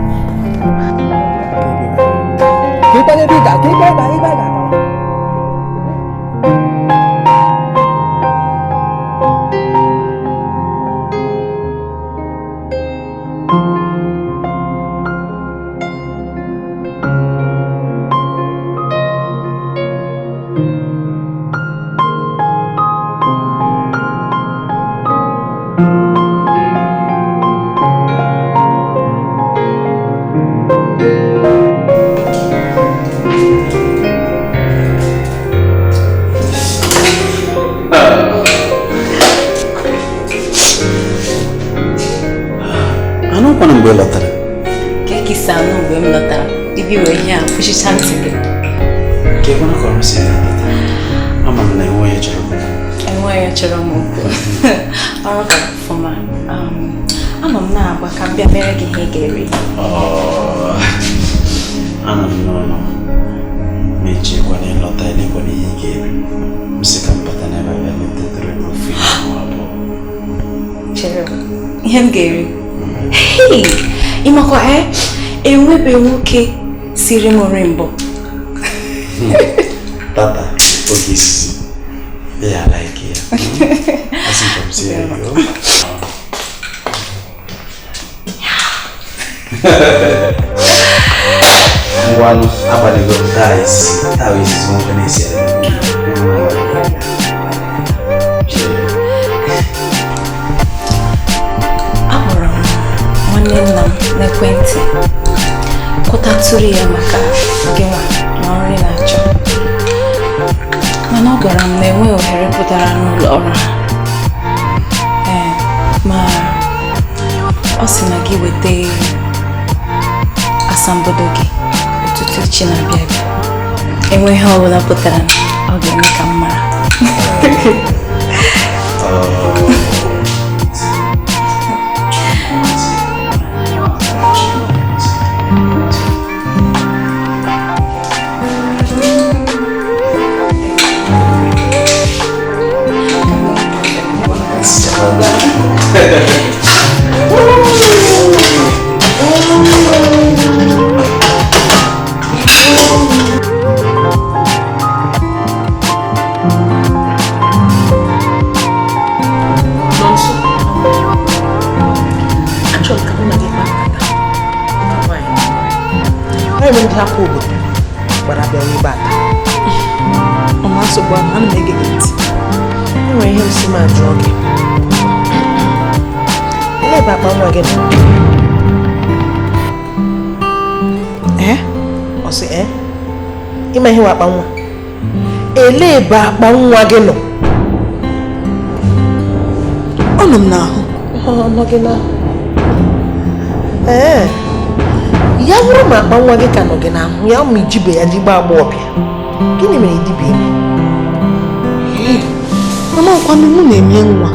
Nwoke siri morimbo. Tata, ogisi. Yeah, I like it. I think I'm serious. One abali go dice. That is more than n'ekwentị kụtatụrụ ya maka gịnwa na ọrụ na-achọ, mana ọ gwara m na enwe ohere pụtara n'ụlọ ọrụ ma ọ sị na gị weta asambodo gị ụtụtụ echi na-abịa abịa, enwe ihe ọ bụla pụtara ọ ga-eme ka m mara. hapụ obodo gbara abịa n'ebe ata ọma nsogbu ahụ ana m ege gị ntị. Enwere ihe nsi m ajụọ gị, ele ebe akpa nwa gị nọ? Ọ sị ịma ihe akpa nwa, ele ebe akpa nwa gị nọ? Ọ nọ m n'ahụ. Nọ gị n'ahụ? Ya bụrụ ma akpa nwa gị ka nọ gị n'ahụ, ya ụmụ ijibe ya ji gbaa agba ọbịa, gịnị mere idibe ime? Mama kwanu mu na-enye nwa.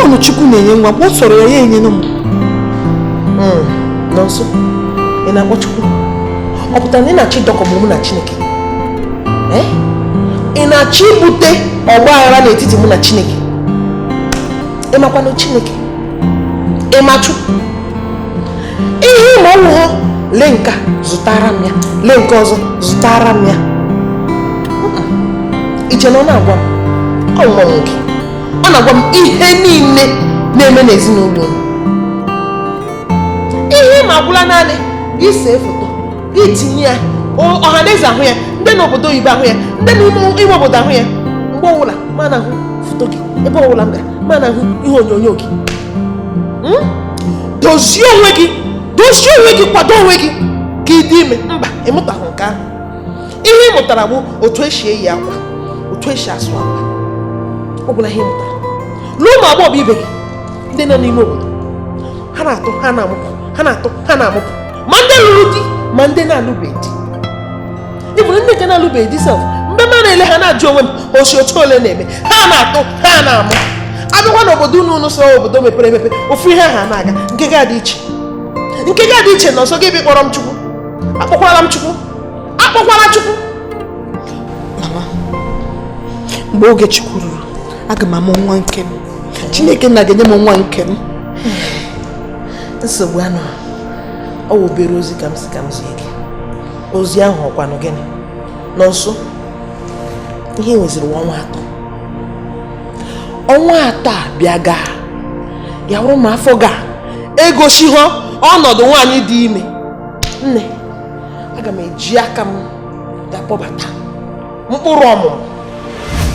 Ọnụ Chukwu na-enye nwa, ma ọ sọrọ ya enye m. Nọnso, ị na-akpọ Chukwu? Ọ pụtara na ị na-achị ịdọkọ mụ na Chineke? Ị na-achị ibute ọgba aghara n'etiti mụ na Chineke? Ị makwanụ Chineke? Ị ma Chukwu? Ihe ma ọnwụ ha, lee nka zụtara m ya, lee nke ọzọ zụtara m ya. Iche na ọ na-agwa m, ọ nwa m gị. Ọ na-agwa m ihe niile na-eme n'ezinụlọ m. Ihe ma agwụla naanị gị see foto, gị tinye ya, ọhaneze ahụ ya, ndị n'obodo oyibo ahụ ya, ndị n'ime obodo ahụ ya. Mgbe ọbụla ma na-ahụ foto gị, ebe ọbụla m gara ma na-ahụ ihe onyonyo gị. Dozie onwe gị, kwado onwe gị ka ị dị ime. Mba, ịmụtaghị nke ahụ. Ihe ị mụtara bụ otu esi eyi akwa, otu esi asụ akwa. Ọ bụla ihe ị mụtara. Lụọ ụmụ agbọghọ ibe gị ndị nọ n'ime obodo, ha na-atụ, ha na-amụpụ, ha na-atụ, ha na-amụpụ, ma ndị lụrụ di ma ndị na-alụbeghị di. Ịbụ ndị nke na-alụbeghị di sef, mgbe m na-ele ha na-ajụ onwe m osi otu ole na-eme, ha na-atụ, ha na-amụ. Abịakwa n'obodo unu so obodo mepere emepe, ofu ihe ha na-aga, nke ga dị iche. Nke ga dị iche na ọsọ gị bi kpọrọ m Chukwu. Akpọkwala m Chukwu. Akpọkwala Chukwu. Mama, mgbe oge Chukwu ruru, aga m amụ nwa nke m. Chineke nna ga-enye m nwa nke m. Nsogbu anọ, ọ wụ obere ozi ka m zie gị. Ozi ahụ ọkwanụ gịnị? Nọnso, ihe nweziri ọnwa 3. Ọnwa 3 bịa gaa, ya wụrụ ma afọ gaa egosi ha ọnọdụ nwaanyị dị ime. Nne, aga m eji aka m ga-akpọbata mkpụrụ ọmụmụ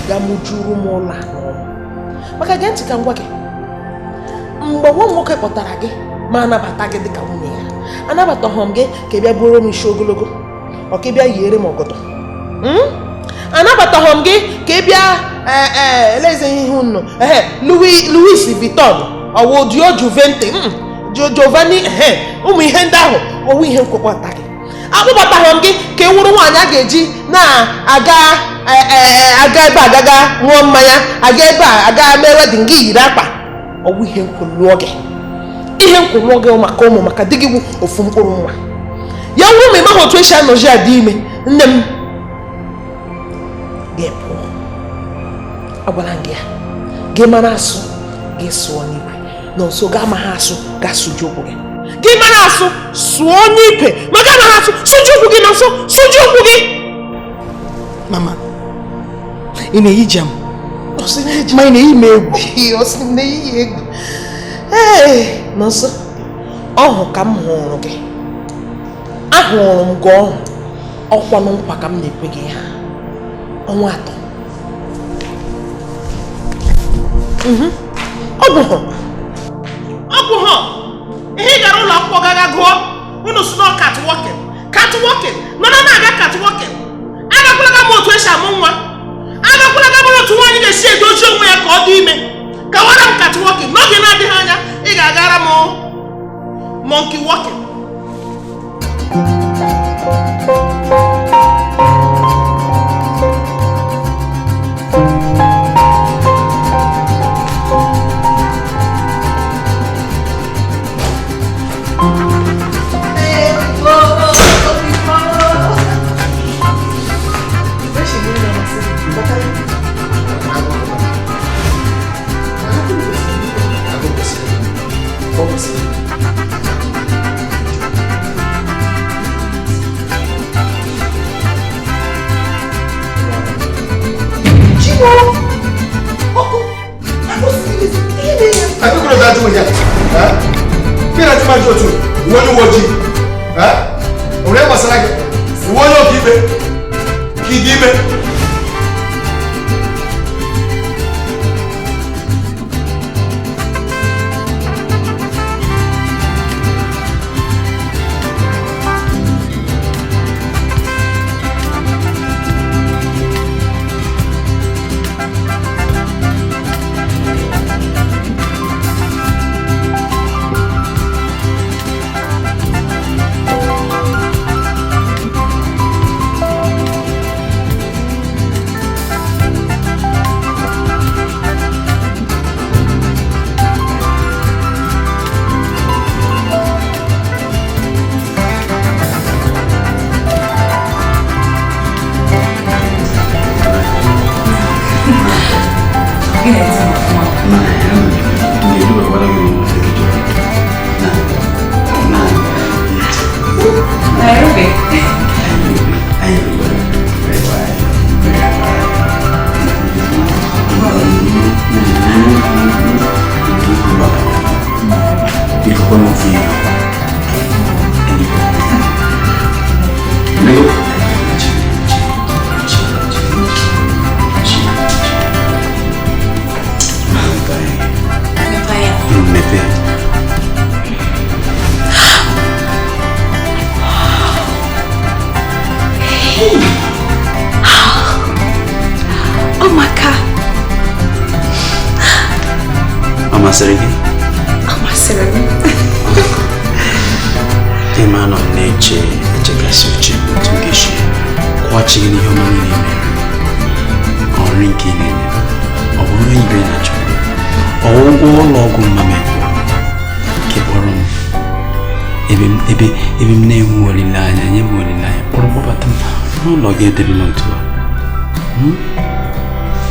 ga mụjuru m ụlọ n'ọmụ. Maka gee ntị ka m gwa gị, mgbe nwa nwoke kpọtara gị ma anabata gị dịka nwunye ya, anabataghị m gị ka ị bịa bụrụ m isi ogologo, ọ ka ị bịa yiere m ọgọdọ. Anabataghị m gị ka ị bịa eleze ihe unu Louis Vuitton ọwụ Dio Juvente Giovanni ụmụ ihe ndị ahụ ọwụ ihe nkwekọta gị. Akpọbataghị m gị ka ị wụrụ nwaanyị a ga-eji na-aga ebe agaga ṅụọ mmanya, aga ebe a aga mee wedin gị yiri akpa. Ọwụ ihe nkwụlụọ gị, ihe nkwụlụọ gị maka ụmụ, maka di gị bụ ofu mkpụrụ nwa. Ya wụrụ ma ị maghị otu esi anọzi adị ime, nne m ga-epụ. Agwala m gị ya, gị mara asụ gị sụọ n'igwe. Nọnso ga amaghị asụ ga sụju ụkwụ gị. Gị mara asụ sụọ n'ikwe, ma ga amaghị asụ sụju ụkwụ gị. Nọnso, sụju ụkwụ gị. Mama, ị na-eyi jam ma ị na-eyi m egwu. Ọsị m na-eyi egwu. Nọnso, ọhụ ka m hụrụ gị, ahụrụ m gị ọhụ. Ọkwanụ nkwa ka m na-ekwe gị ha. Ọnwa 3. Ọ bụ ha ihe ị gara ụlọ akwụkwọ gaga gụọ. Unu si na catwalking nọ na-aga catwalking. Agakwalaga m otu esi amụ nwa, agakwalaga m otu nwaanyị ga-esi edozi onwe ya ka ọ dị ime. Gawara m catwalking, n'oge na-adịghị anya ị ga-agara m monkey walking.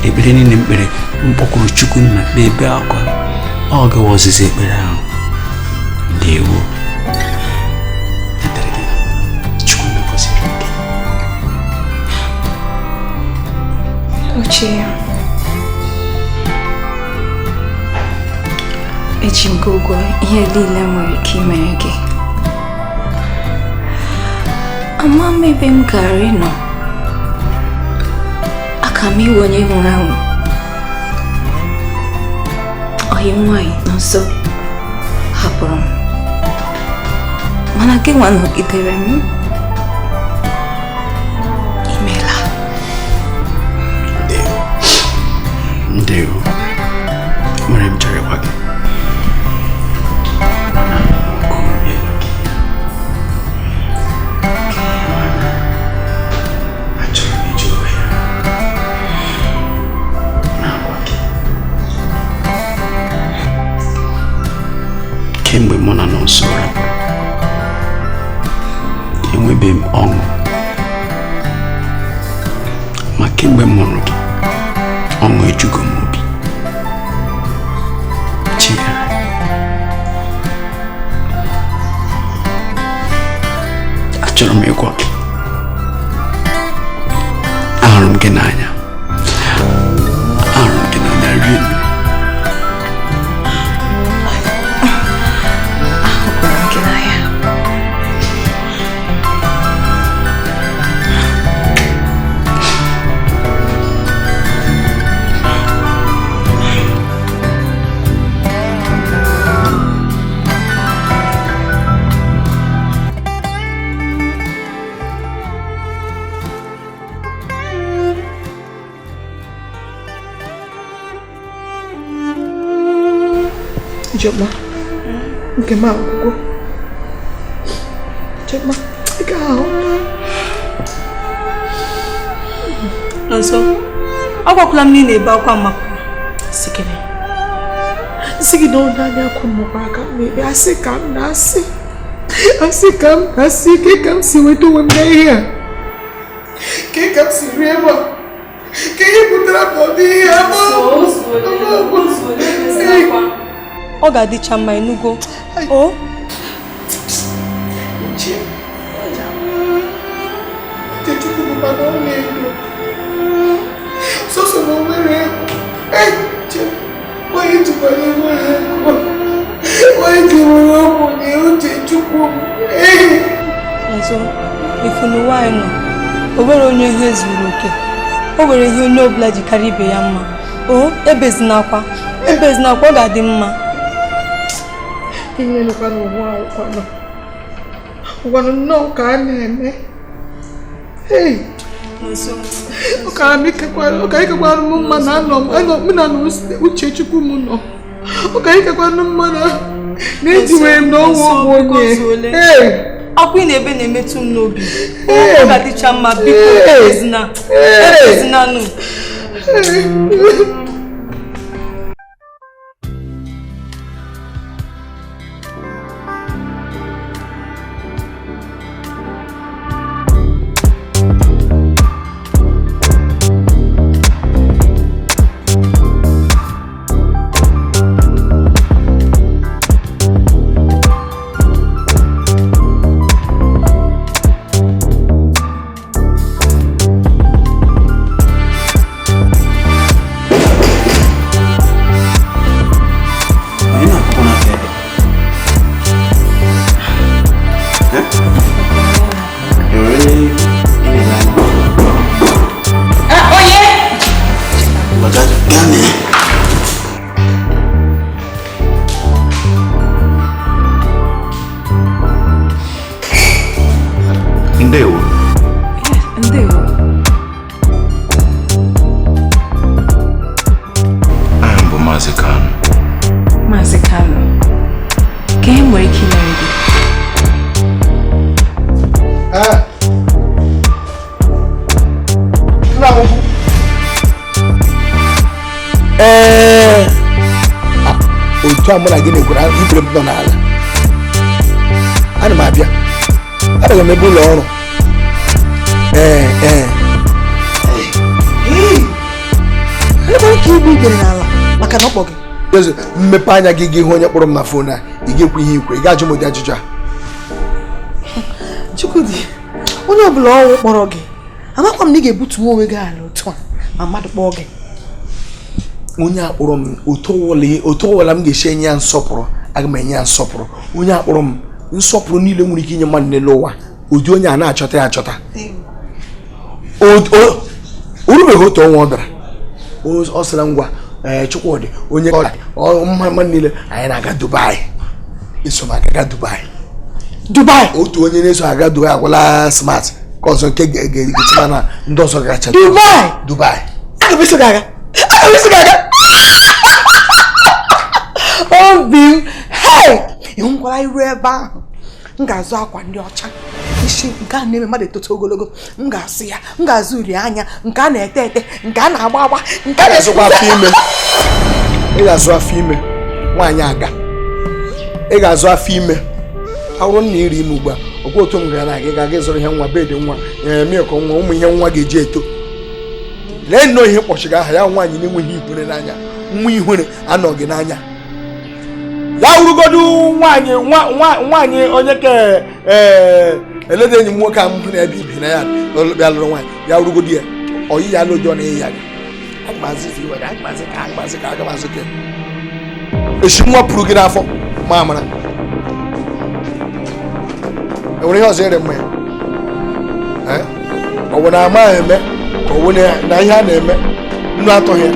Ekpere niile mkpere mkpọkụrụ Chukwu nna n'ebe akwa ọ gawa ọzịza ekpere ahụ ndewo Chukwu na-agọziri gị ochie ya eji m gị ụgwọ ihe niile nwere ike imere gị ama m ebe m gara ịnọ aka m iwe onye nwụrụ anwụ ọyị nwanyị nọ nso hapụrụ m mana gị nwa nọgidere m imeela ndewo nwere m chọrọ ịgwa gị kemgbe mụ na nọọsụ rapụrụ enwebeghị m ọṅụ ma kemgbe m hụrụ gị ọṅụ ejugo m obi Chika achọrọ m ịgwa gị ahụrụ m gị n'anya rie Joma, nke ma akwụkwọ. Joma, ị ga-ahụ. Nso, agwakwala m na ị na-ebe akwa maka sikere. Sigi na onye anya akwụ mụkwara ka m na-ebe asị ka m na-asị. Asị ka m na-asị ka m si weta onwe m na ihe a. Ka m si rie ebe a. Ka ihe butere ka ọ dị ihe ama. ọ ga-adịcha mma enugo o Uchechukwu bụ mana ọ na-ego sọsọ na onwere onye jikwara enweghị ego onye ji nwere ọmụ na Uchechukwu nso ifunu nwanyị nọ o nwere onye ihe zuru oke o nwere ihe onye ọbụla jikarị ibe ya mma o ebezinakwa ọ ga-adị mma ihe nọkwa n'ụwa ụkwanụ nnọọ ka a na-eme ọ ka ikekwara m mma na anọ m na Uchechukwu m nọ ọ ka ikekwara m mma na ejiwere m n'ọnwa ọgwụ onye akwụ ị na-ebe na-emetụ m n'obi ọ ga-adịcha mma biko ebezinanụ otu a mụ na gị na-ekwere ibere m nọ n'ala ana m abịa aga m ebe ụlọ ọrụ ebe ka ibu ibere n'ala maka na ọkpọ gị mmepe anya gị gị hụ onye kpọrọ m na fon a ị ga-ekwu ihe ikwe ị ga-ajụ m ụdị ajụjụ a Chukwudi onye ọbụla ọrụ kpọrọ gị amakwa m na ị ga-ebutu onwe gị ala otu a ma mmadụ kpọọ gị onye akpọrọ m otu ọwụla m ga-esi enye ya nsọpụrụ aga m enye ya nsọpụrụ onye akpọrọ m nsọpụrụ niile nwere ike inye mmadụ n'elu ụwa ụdị onye a na-achọta ya achọta orubeghị otu ọnwa ọ bịara ọ sịra ngwa Chukwudị onye mma niile anyị na-aga Dubai eso m aga Dubai otu onye na-eso aga Dubai agwala smart ka ọzọ nke ga-etima na ndị ọzọ gacha Dubai obi m ịhụkwara iru ebe ahụ m ga-azụ akwa ndị ọcha isi nke a na-eme mmadụ etoto ogologo m ga-asụ ya m ga-azụ uri anya nke a na-ete ete nke a na-agba agba nke a na-azụkwa afọ ime ị ga-azụ afọ ime nwaanyị aga ị ga-azụ afọ ime awụrụ na iri ime ugbu a ọkwa otu m gara na gị ga-aga ịzụrụ ihe nwa bedị nwa mịkọ nwa ụmụ ihe nwa ga-eji eto lee nnọọ ihe kpọchiga aha ya nwaanyị na-enweghị ihere n'anya nwa ihere anọghị n'anya ya wụrụgodu nwaanyị onye ka elede enyi m nwoke a m na-ebe ibi na ya bịa lụrụ nwaanyị ya wụrụgodu ya ọyị ya lụjọ na ya esi nwa pụrụ gị n'afọ ma amara enwere ihe ọzọ ere mma ya ọ bụ na amaghị eme ka ọ bụ na ihe a na-eme nnu atọghị ya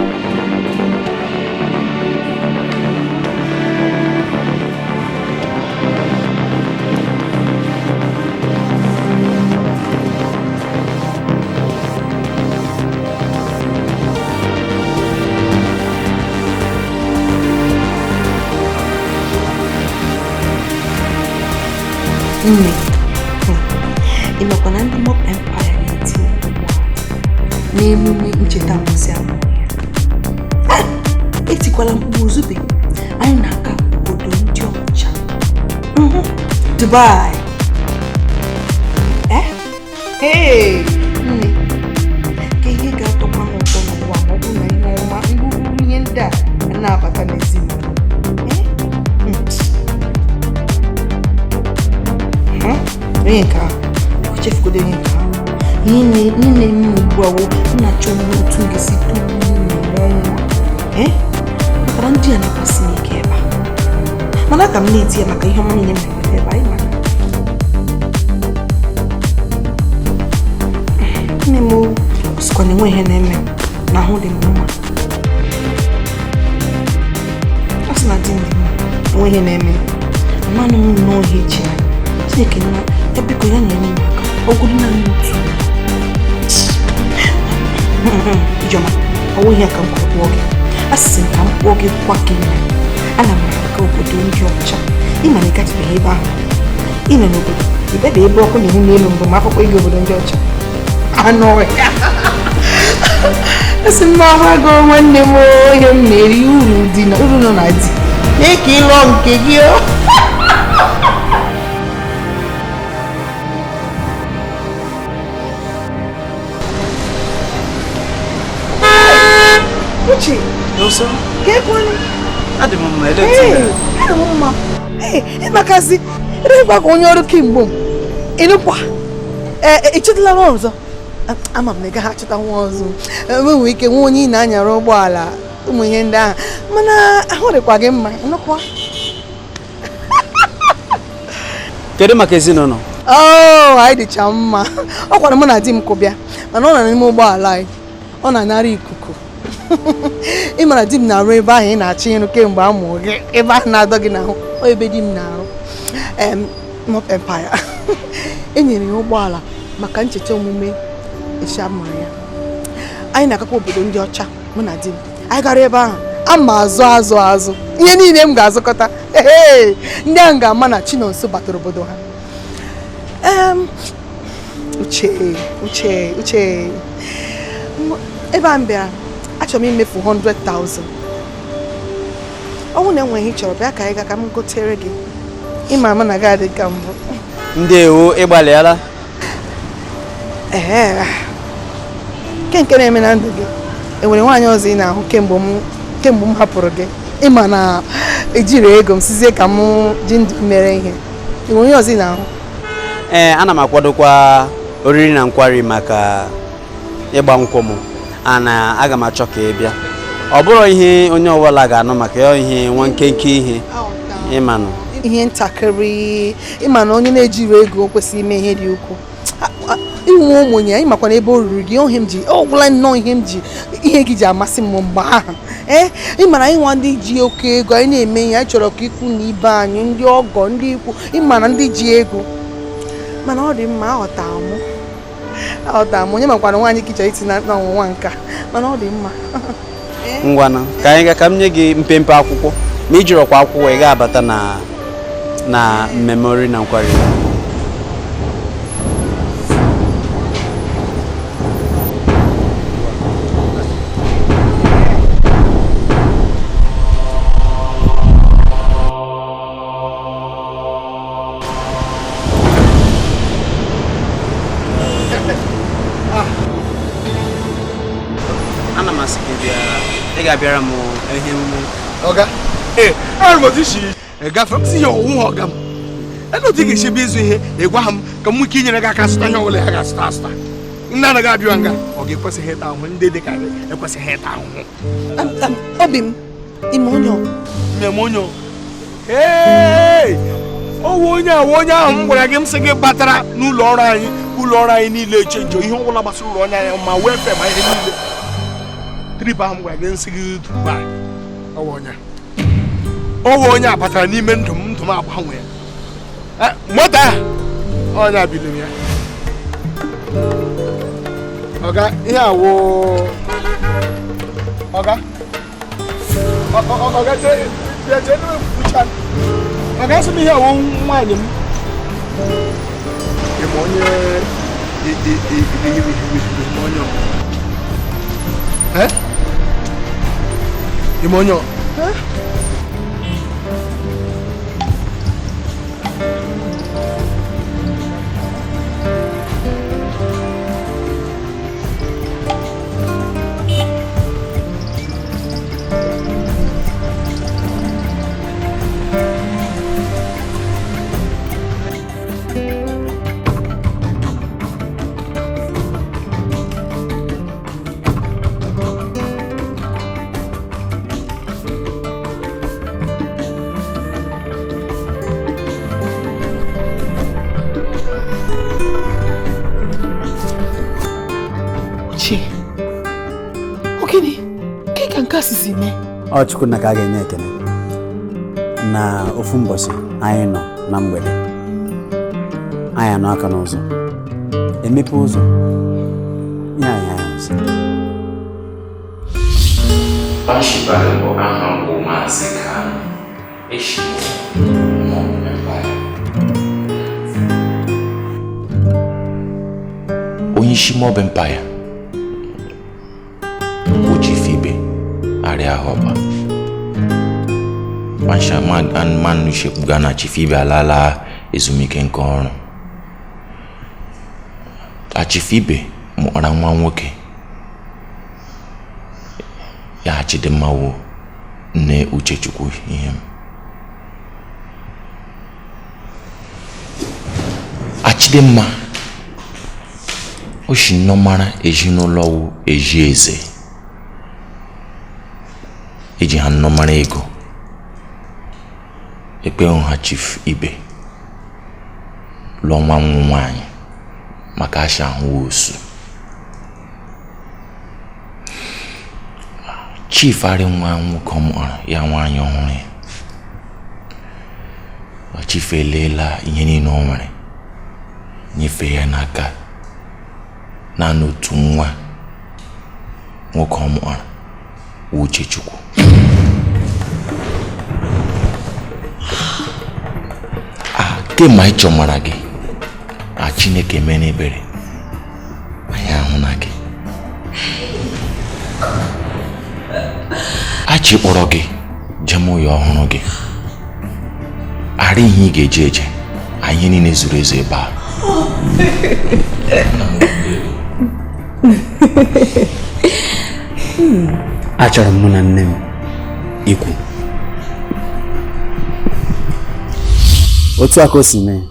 nne ị makwa na ndị Mob Empire na-eti n'emume ncheta mbọsị amụrụ ya etikwala mkpụrụ ozube anyị na-aga obodo ndị ọcha Dubai nne ka ihe ga-atọkwa n'ụtọ n'ụwa ma ọ bụ na ihe ọma ngwugwu ihe ndị a na-abata n'ezinụlọ onye nke ahụ echefugodo onye nke ahụ ihe na-eme ugbu a na-achọ otu ga-esi too nwa makara ndị a na-akwasị n'ike ebe a mana ka m na-eti ya maka ihe ọma niile m na-enweta ebe anyị mara nne m sikwa na enwe ihe na-eme na ahụ dị m mma ọ sị na di m dị mma enwe ihe na-eme mmanụ m nnọọ ihe echi ya Chineke nna ebiko ya nyere m aka ogodo na n'otu Ijeọma ọwụ ihe ka m kwụọ gị asịsị m ka m kpụọ gị kwa gị nne ana m aga obodo ndị ọcha ịma na ịgajibeghị ebe ahụ ị nọ n'obodo ibeda ebe ọkụ na ihu n'elu mbụ ma akwụkwọ ịga obodo ndị ọcha anụ asị m ahụ agụ nwanne m ihe m na-eri uru nọ na di mee ka ịlụọ nke gị Uche, Doso, ¿qué pone? Adị m mma eletị. Mma. Ịmakazi, ịrịgwa ka onye ọrụ kimgbo. Ịnụkwa. Echetala nwa ọzọ. Ama m na ị gaghị achọta nwa ọzọ. Enweghị ike nwa onye ị na-anyara ụgbọala ụmụ ihe ndị ahụ. Mana ahụ dịkwa gị mma. Ịnụkwa. Kedu maka ezinụlọ? Anyị dịcha mma. Ọ kwara mụ na di m kụbịa. Mana ọ nọ n'ime ụgbọala anyị. Ọ na-anara ikuku. Ị mara di m na-arụ ebe ahụ ị na-achọ ịrụ kemgbe a mụrụ gị ebe ahụ na-adọ gị n'ahụ ebe di m na-arụ Mob Empire enyere ya ụgbọala maka ncheta omume echi amụrụ ya anyị na-agakwa obodo ndị ọcha mụ na di m anyị gara ebe ahụ ama azụ ihe niile m ga-azụkọta ndị ahụ ga-ama na Chinonso batara obodo ha uche ebe a m bịara achọrọ m imefu 100,000 ọ bụ na enweghị chọrọ bịa ka anyị ga ka m gotere gị ịma ama na gị adị ka mbụ. Ndewo ịgbalịala. Nke na-eme na ndụ gị enwere nwaanyị ọzọ ị na-ahụ kemgbe m hapụrụ gị ịma na ejiri ego m sizie ka m ji ndụ mere ihe. Enwere onye ọzọ ị na-ahụ? Ana m akwadokwa oriri na nkwari maka ịgba nkwụ m. Aga m achọ ka ị bịa. Ọ bụrụ ihe onye ọbụla ga-anụ maka ya ihe nwa nkenke ihe ịmanụ. Ihe ntakịrị ịma na onye na-ejiri ego kwesịrị ime ihe dị ukwuu. Inwe ụmụnye ya ịmakwa na ebe o ruru gị ohe m ji ọ gwụla nnọọ ihe gị ji amasị m mgbe ahụ. Ịmara ịnwa ndị ji oke ego anyị na-eme ihe anyị chọrọ ka ikwu na ibe anyị ndị ọgọ ndị ikwu ịmara ndị ji ego mana ọ dị mma aghọtara m onye makwara nwaanyị ka ị chọrọ iti na ọnwụnwa nka mana ọ dị mma. Ngwana ka anyị ga ka m nye gị mpempe akwụkwọ ma ị jirọkwa akwụkwọ ị ga-abata na mmemme oriri na nkwari. Gabiara mo ehimu oga mo ti shi gafam si yo hu oga m eno ti ke she bezu ihe egwa ham ka mu ki nyere ga ka sta hwe ole ga sta nna na ga biwa nga oga kwese heta hu nde de ka e kwese heta hu obim imonyo owonya ahụ m gwara gị m sị gị batara n'ụlọ ọrụ anyị niile chenjo ihe ọbụla gbasara ụlọ ọrụ anyị ma wee fe ma ihe niile trip ahụ m gwara gị nsị gị Dubai onye a batara n'ime ndụ m agbanwe ya moto a onye abido ya ọga ihe awụ ọga sị m ihe awụ nwaanyị m ịma onye Imonyo. Chukwu na ka ga-enye ekele na ofu mbọsị anyị nọ na mgbede anyị anọ aka n'ụzọ emepe ụzọ nye anyị ụzọ Ashibalo ahambo mazika eshimo Empire. Onyishi Mob Empire Uchifibe Area Hoba Mansha man nushep Ghana Chifibe alala ezumike nke ọrụ Achifibe mụọra nwa nwoke ya Chidimmawo nne Uchechukwu ihe Achidimma oshi nnọmara ezinụlọ eji eze eji ha nnọmara ego ekpe ha Chief Ibe lụọ nwa nwaanyị maka asha ahụ osu Chief ari nwa nwoke ọmụrụ ya nwaanyị ọhụrụ ya Chief elela ihe niile o nwere nyefee ya n'aka na n'otu nwa nwoke ọmụrụ Uchechukwu kemgbe anyị chọmara gị Chineke mee n'ebere anyị ahụ na gị achịkpọrọ gị jem m ya ọhụrụ gị ara ihe ị ga-eje eje anyị niile zuru ezu ebe a. Achọrọ m mụ na nne m ikwu otu aka o si mee.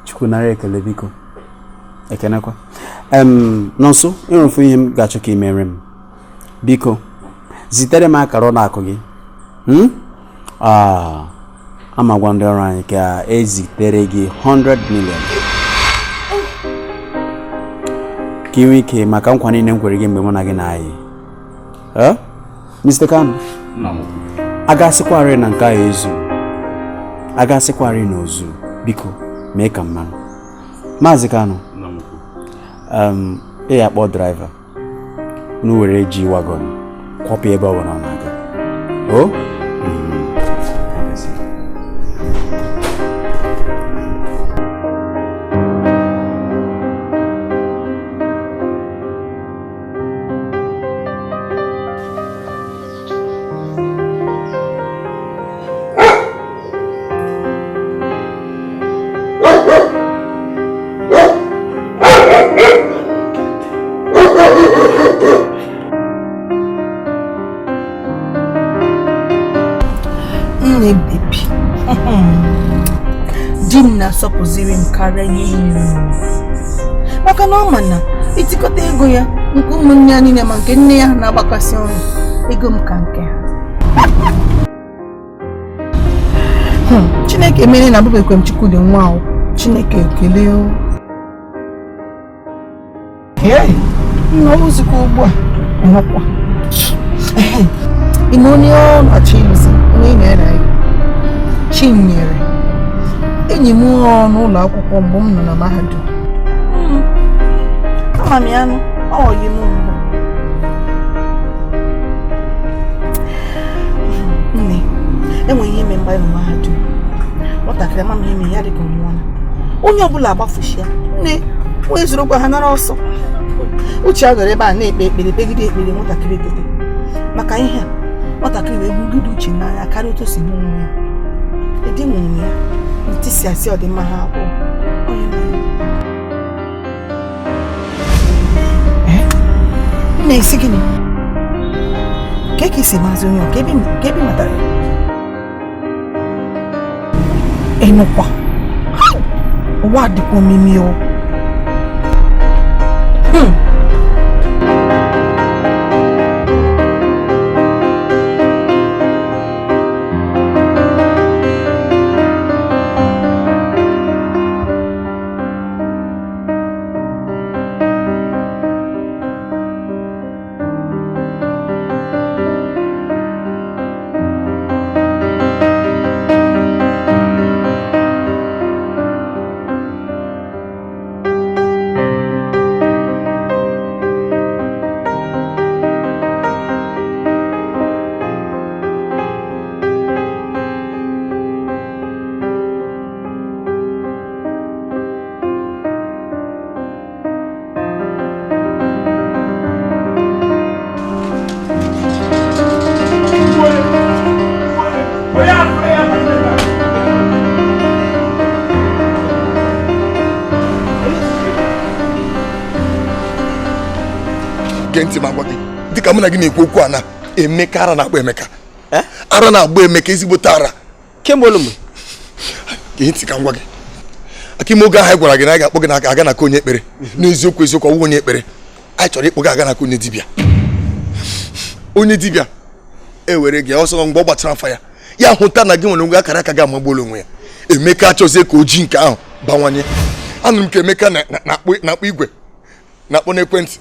Chukwu nara ekele biko. Ekenekwa. Nọnso ịrụfu ihe m ga-achọ ka ị mere m. Biko zitere m akara ụlọ akụ gị. Amagwa ndị ọrụ anyị ka ezitere gị 100 million. Ka inwe ike maka nkwa niile m kwere gị mgbe mụ na gị na-ayị. Mr. Kanu, agasịkwarị na nke ahụ ezu. Agasịkwarị na ozu. Biko mee ka mmanụ. Maazị Kanu, ị akpọ driver unu were ji wagon kwọpụ ebe ọ bụla ọ na-aga. Di m na-asọpụziri m karịa ihe niile maka na ọ ma na itikọta ego ya nke ụmụnne ya niile ma nke nne ya na-agbakasị ọnụ ego m ka nke ha. Chineke mere na abụbekwe m Chukwu dị nwa ahụ. Chineke ekele o. Nna ozikwa ugbu a ọnọkwa ime onye ọ na-achọ ịlụzi onye na-ere anyị Chinyere enyi m n'ụlọ akwụkwọ mgbe m nọ na mahadum. Ama m ya nụ ọyị m mbụ. Nne enweghị ihe ime mgbe anyị nọ mahadum. Nwatakịrị ama m ihe ime ya dịka ọnwụọ onye ọbụla agbafuchia nne wee zuru gwa ha nara ọsọ. Uche a gara ebe a na-ekpe ekpere kpegide ekpere nwatakịrị dede maka ihe a nwatakịrị wee gbugide Uche n'anya karịa otu si nwụrụ ya. Edi nwụrụ ya ntisi asị ọdịmma ha abụọ. Nna isi gịnị? Ka isi maazị onye ọ ka ebe matara ịnụkwa ụwa dịkwa omimi o. Ntị ma gwa gị dịka mụ na gị na-ekwu okwu a na Emeka ara na-agba Emeka ara na-agba Emeka ezigbote ara kemgbe olumgbe gee ntị ka m gwa gị aka ime oge ahụ gwara gị na anyị ga-akpọ gị n'aka aga n'aka onye ekpere n'eziokwu eziokwu ọwụwa onye ekpere anyị chọrọ ịkpọ gị aga n'aka onye dibịa ewere gị ọsọ mgbe ọ gbachara mfa ya hụta na gị nwere ngwa akara aka gị amagbuola onwe ya. Emeka achọzie ka o ji nke ahụ bawanye. Anụrụ m ka Emeka na-akpọ igwe na-akpọ n'ekwentị.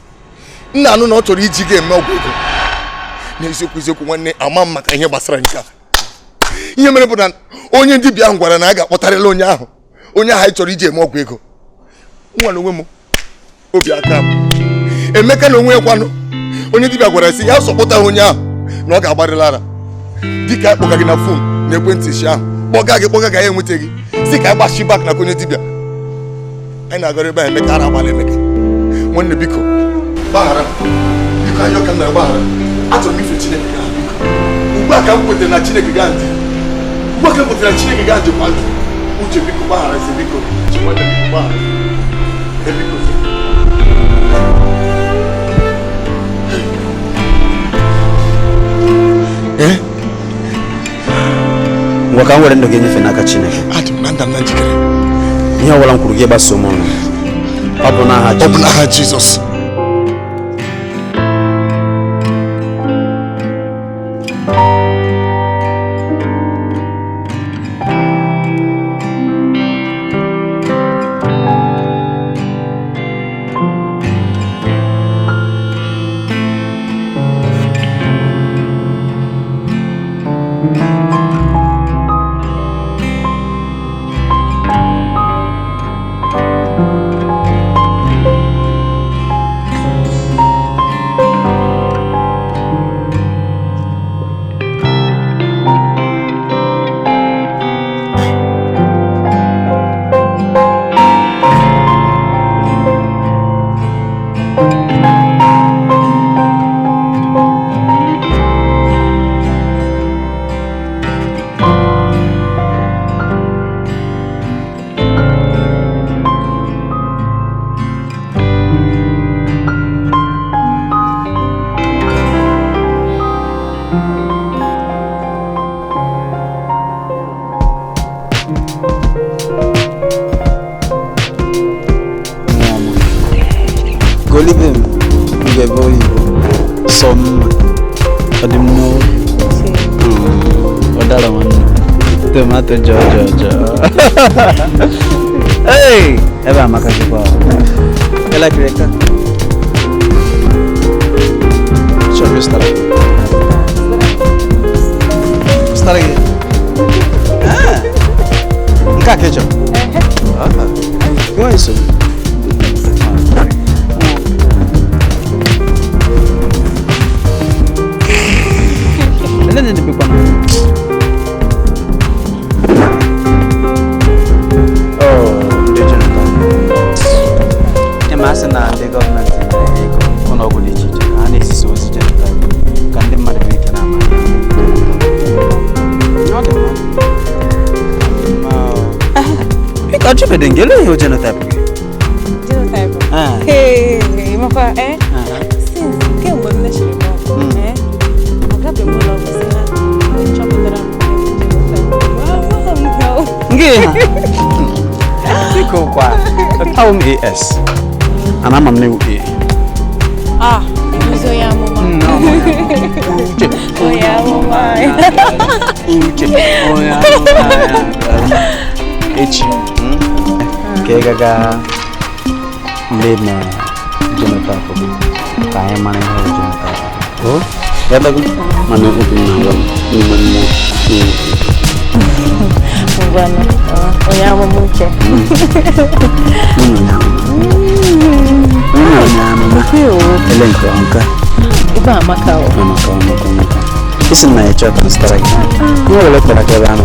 Nna anụ na ọ chọrọ iji ga-eme ọgwụ ego. N'eziokwu eziokwu nwanne ama m maka ihe gbasara nke a. Ihe mere bụ na onye dibịa ahụ gwara na a ga-akpọtarịla onye ahụ anyị chọrọ iji eme ọgwụ ego. Nwa na onwe m obi aka m. Emeka na onwe ya kwanụ onye dibịa gwara sị ya sọpụta onye ahụ na ọ ga-agbarịla ara. Dịka akpọga gị na fon na ekwentị isi ahụ kpọga ga ya enweta gị si ka agbachi bak na onye dibịa. Anyị na-agara ebe a Emeka ara agbala Emeka. Nwanne biko gbaghara biko anyị ọka na gbaghara achọrọ m ife Chineke ka ha biko ugbu a ka m kwetara na Chineke ga-adị ugbu a ka m kwetara na Chineke ga-adị mmadụ uche biko gbaghara eze biko Chineke biko gbaghara biko ngwa ka m were ndụ gị nyefe n'aka Chineke. Adị m na ndụ m na njikere. Ihe ọbụla m kwuru gị gbaso m ọnụ. Ọ bụ n'aha Jizọs. Tomato Jojo. Hey! Eba makaji kwa. Ela kireka. Show start. Start again. Ah. Nka kecho. Kwa hizo. Nene ni pepa. Na the government on organized and this is was just can the mother make an amount. Not the man. You got you better get your genotype. Genotype? Hey, Maka, eh? Since came with the ship, eh? I got the moon of the chocolate. AS. And I'm new here. Ah, so yeah, mama. No. Oh yeah, mama. Oh yeah, mama. H. Kegaga. Made me Jonathan. I am managing Jonathan. Oh, yeah, baby. Man, open now. Urenna. Oh yeah, mama. Elenco anka. Iba makao. Makao. Isi na echo transfer. Ni wale kwa kwa ama.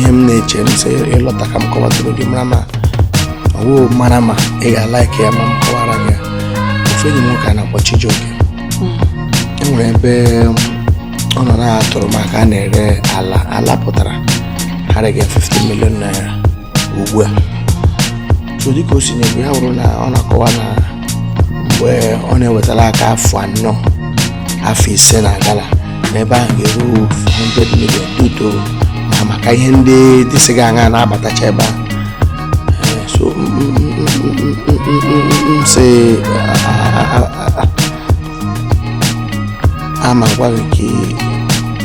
him nature say a lot of come cover to the mama. Oh, marama, I like him, Kawaraga. Feeling more kind of what you joking. On an hour to Macane, alla potara. Had again 50 million naira. So the question is, we have on a Kawana where on a with a lack of fun, no. Half is Senagala. Never give 100 million to Makayende, this gang and Abatacheba. So say ama gwa gị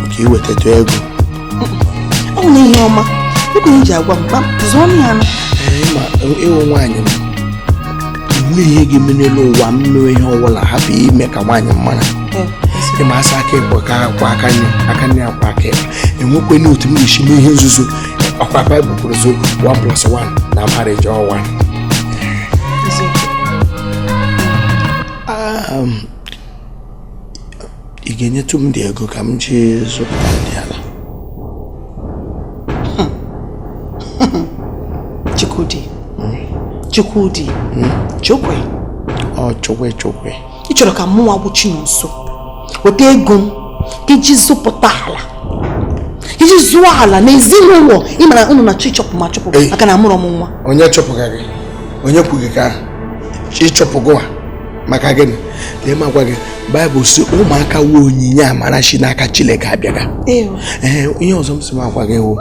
ka iweta ego. Ọ na ihe ọma. Ego iji agwa m zụọ m ya na. Ma ewu nwaanyị m. Enweghị ihe ga-eme n'elu ụwa mmewe ihe ọbụla hapụ ime ka nwaanyị mara. Ịma asa aka ịkpọ ka akwa aka nne akwa aka ịkpa. Enwekwe n'otu m ga-esi mee ihe nzuzo. Ọkwa Baịbụl kwuru zo 1+1 na marriage all one. Ị ga-enyetụ m dị ego ka m ji zụpụta dị ala. Chukwudi. Chukwe. Chukwe. Ị chọrọ ka mụnwa bụ Chinonso weta ego m ka iji zụpụta ala. Iji zụọ ala n'ezinụlọ ịmara unu na chọpụ ma chọpụ maka na amụrụ m nwa. Onye chọpụga gị? Onye kwughị ka ịchọpụgwa maka gịnị? Lee ma gwa gị Baịbụl si ụmụaka wuo onyinye amara si n'aka Chineke abịaga. Ihe ọzọ m si m agwa gị wụ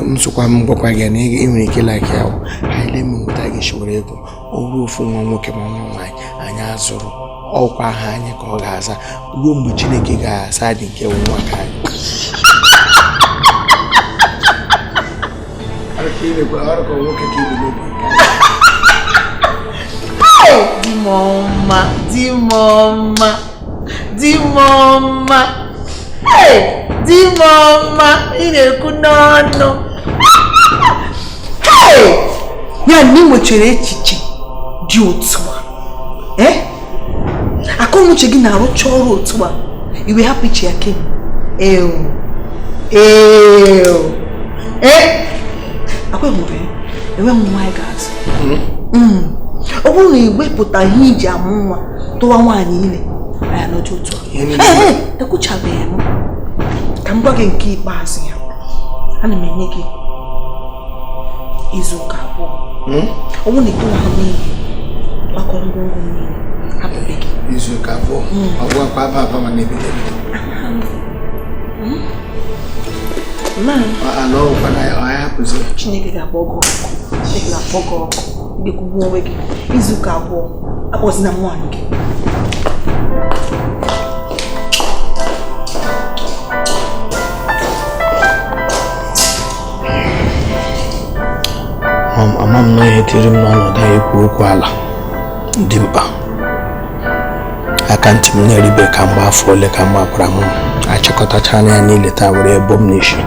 m sokwa m gwakwa gị na ị nwere ike like ya wụ anyị lee m nweta gị shiwere ego ọ bụrụ ofu nwa nwoke ma nwa nwaanyị anyị azụrụ ọkwa aha anyị ka ọ ga-aza ruo mgbe Chineke ga-asa dị nke nwa ka anyị. Dimoma. Hey, Dimoma. Ị na-ekwu n'ọnụ. Hey! Ya na ị nwechara echiche dị otu a. Akọnuche gị na-arụcha ọrụ otu a. Iwe hapụ iche ya kem. Akwemụrụ enwe m nwa ga-azụ. Ọ bụrụ na iwepụta ihe iji amụ nwa tụwa nwaanyị ile anya n'otu otu ekwuchabeghị m ka m gwa gị nke ikpeazụ ya. Ana m enye gị izu ụka abụọ. Ọ bụrụ na ịtụwa ha n'ihe gbakọ ngwongwo niile hapụbe gị izu ụka abụọ. Ọ gwakwa Apama na-ebido ebido. Chineke ga-akpọ gị ọkụ. Chineke ga-akpọ gị ọkụ. Ị ga-ekwugbu onwe gị izu ụka abụọ akpọzina m nwaanyị gị. Ama m na ihe tiri m n'ọnọdụ ekwu okwu ala dị mkpa. Aka ntị m na-eribe ka mgbe afọ ole ka m gbakwara m achịkọtacha anya ya niile taa were ebo m n'isi.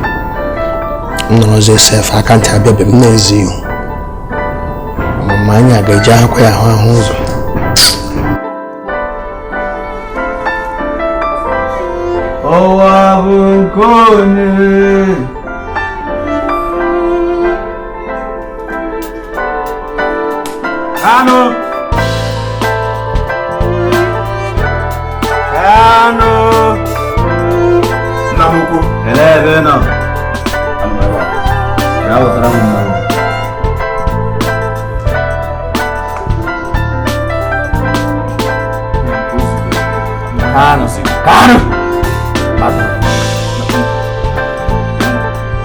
M nọrọzie sef aka ntị abịabe m na-ezi ihu. Ma anyị ga-eji ahụkwa ya ahụ ụzọ. Ọwa bụ nke onye. Kano. Namuku. Ebe nọ. Ya wetara m mmanụ. Kano. Kano.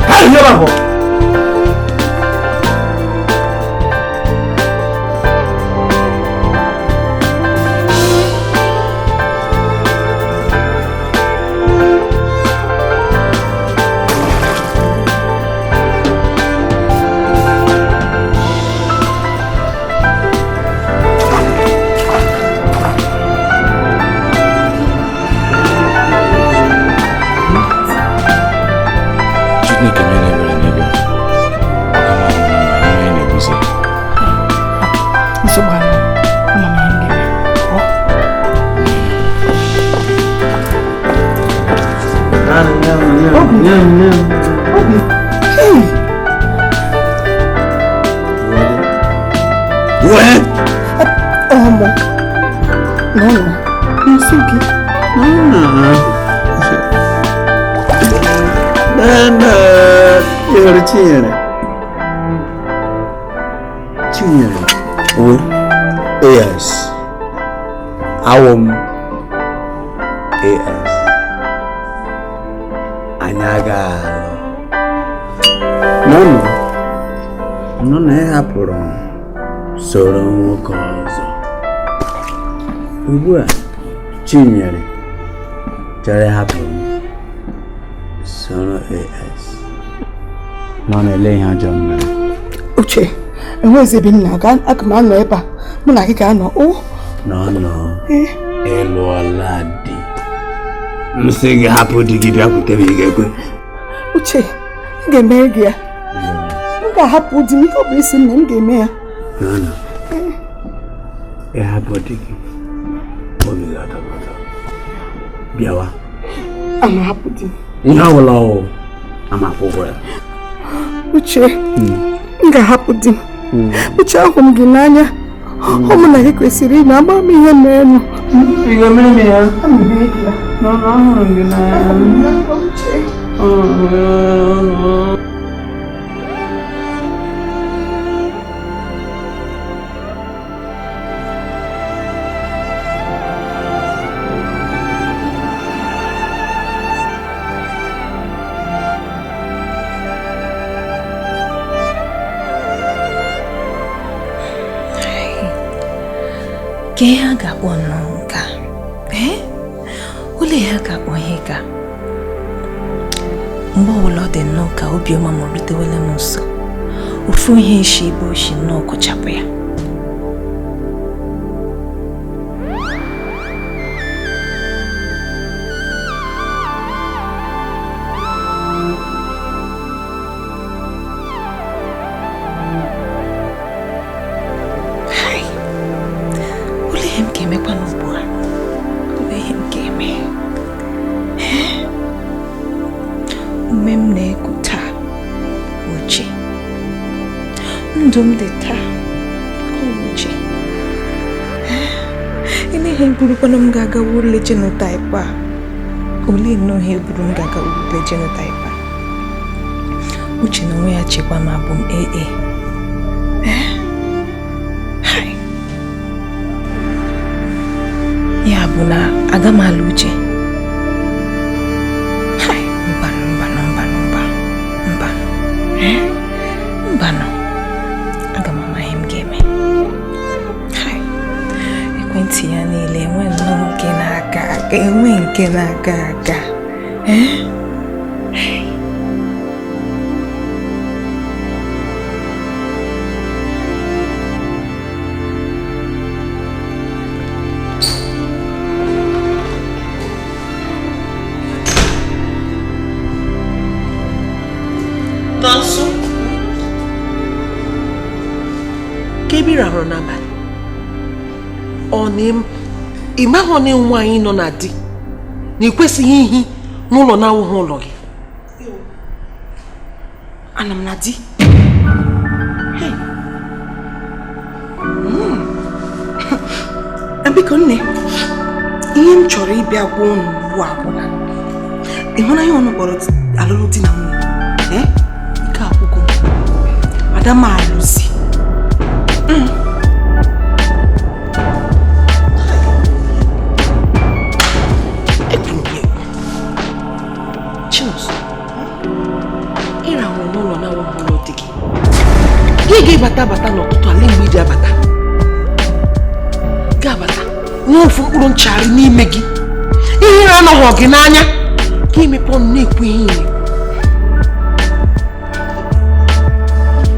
Kano ya babo. Yes. Awom AS Anyaga No, I happened. soro nwoke ọzọ. Ugbu a Chinyere chọrọ ịhapụ m soro AS nọ na-ele ihe ọjọọ mere. Uche, enwezi ebe m na-aga, aka m anọ ebe a, mụ na gị ga-anọ. Ịlụọla di. M sị gị hapụ di gị bịakwute m, ị ga-ekwe? Uche, m ga-eme gị ya. M ga-ahapụ di m, ihe ọ bụ isi nne m ga-eme ya. Ịhapụ di gị, obi ga-adọbata. Bịawa. A na-ahapụ di m. Ihe ọ bụla ọ amakwụkwọ ya. Uche, m ga-ahapụ di m. Uche, ahụ m gị n'anya. Ọ mụ na gị kwesịrị ime agba m ihe mere m. Ị ga-emere m ya? Ahụrụ m gị n'anya. Ke ha ga-akpọ nka? Ole ha ga-akpọ ihe ka? Mgbe ọbụla ọ dị nnọọ ka obiọma ma rutewele m nso, ofu ihe isi ibe oshi nnọọ kụchapụ ya. Ndụ m dị taa Uche. Ile ihe burukwana m ga-aga ule genotype a. Ole nnọọ ihe buru m ga-aga ule genotype a. Uche na onwe ya chekwa ma bụ m AA. Ya bụ na aga m ala Uche. Mbanụ. Aga m ama ihe m ga-eme. Ekwentị ya niile enwe nnọọ nke na-aga aga, enwe nke na-aga aga. Nonso Kebiri ahụrụ n'abalị ọ ịmahụ na nwaanyị nọ na di na ekwesịghị ihi n'ụlọ na-awụghị ụlọ gị. Ana m na di. Biko nne, ihe m chọrọ ịbịa gwa unu ugbu a bụ na ị hụrụ ihe ọnụ kpọrọ alụlụ di na nwunye. Ike akwụkwọ Adama alụzi. Bata n'ọtụtụ ala mgbe iji abata ga-abata nwa ofu mkpụrụ nchagharị n'ime gị, ihe na-anọghị gị n'anya ka imepe ọnụ na-ekwu ihe ire.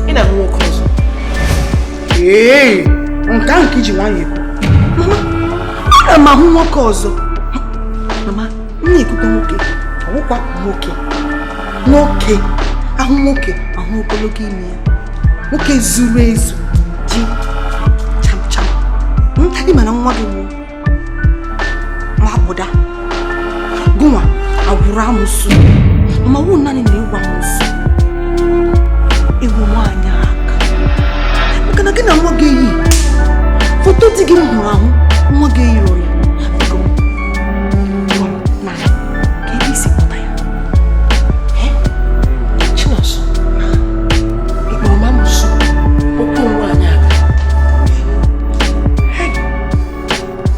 Ị na-ahụ nwoke ọzọ? Nke ahụ ka iji nwanyị ekwu. Mama, ana m ahụ nwoke ọzọ. Mama, m na-ekwukwa nwoke, ọwụkwa nwoke ahụ nwoke ahụ ogologo ime ya, nwoke zuru ezu, ji cham cham. Ị ma na nwa gị bụ nwa bụda gụnwa agwụrụ amụsụ, ma wụ naanị na ịgwa amụsụ ịgwụ nwaanyị aka, maka na gị na nwa gị eyi foto di gị m hụrụ ahụ, nwa gị eyiro ya. Na ka ebe isi pụta ya Chinọsụ ịkpọrọ m amụsụ okwu nwaanyị aka,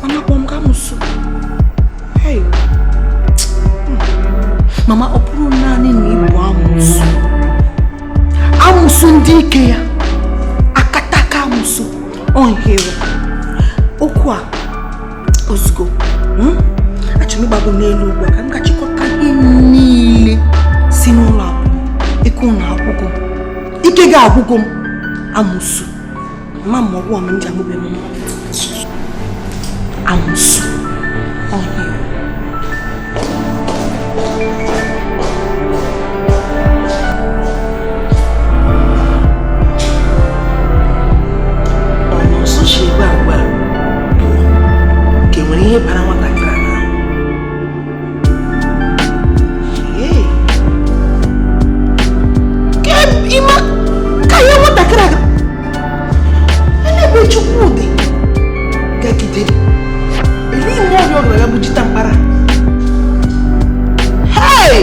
mana kpọọ m ka amụsụ. Mama, ọ bụrụ naanị na ịbụ amụsụ ndị ike ya, akataka amụsụ, Ikwa ozugbo. Achọrọ m ịgbago n'elu ugwu ka m gachịkọta ihe niile si n'ụlọ ịkụ na akwụkwọ. Ike ga-agwụgo m amụsụ. Ma m ọgwụ m ji amụbe m amụsụ. Ihe para nwatakịrị ahụ. Ịma ka ihe nwatakịrị ahụ na-ebe Chukwu dị gagidere ele ime ọrịa ọrịa ya bujita mkpara. Hei!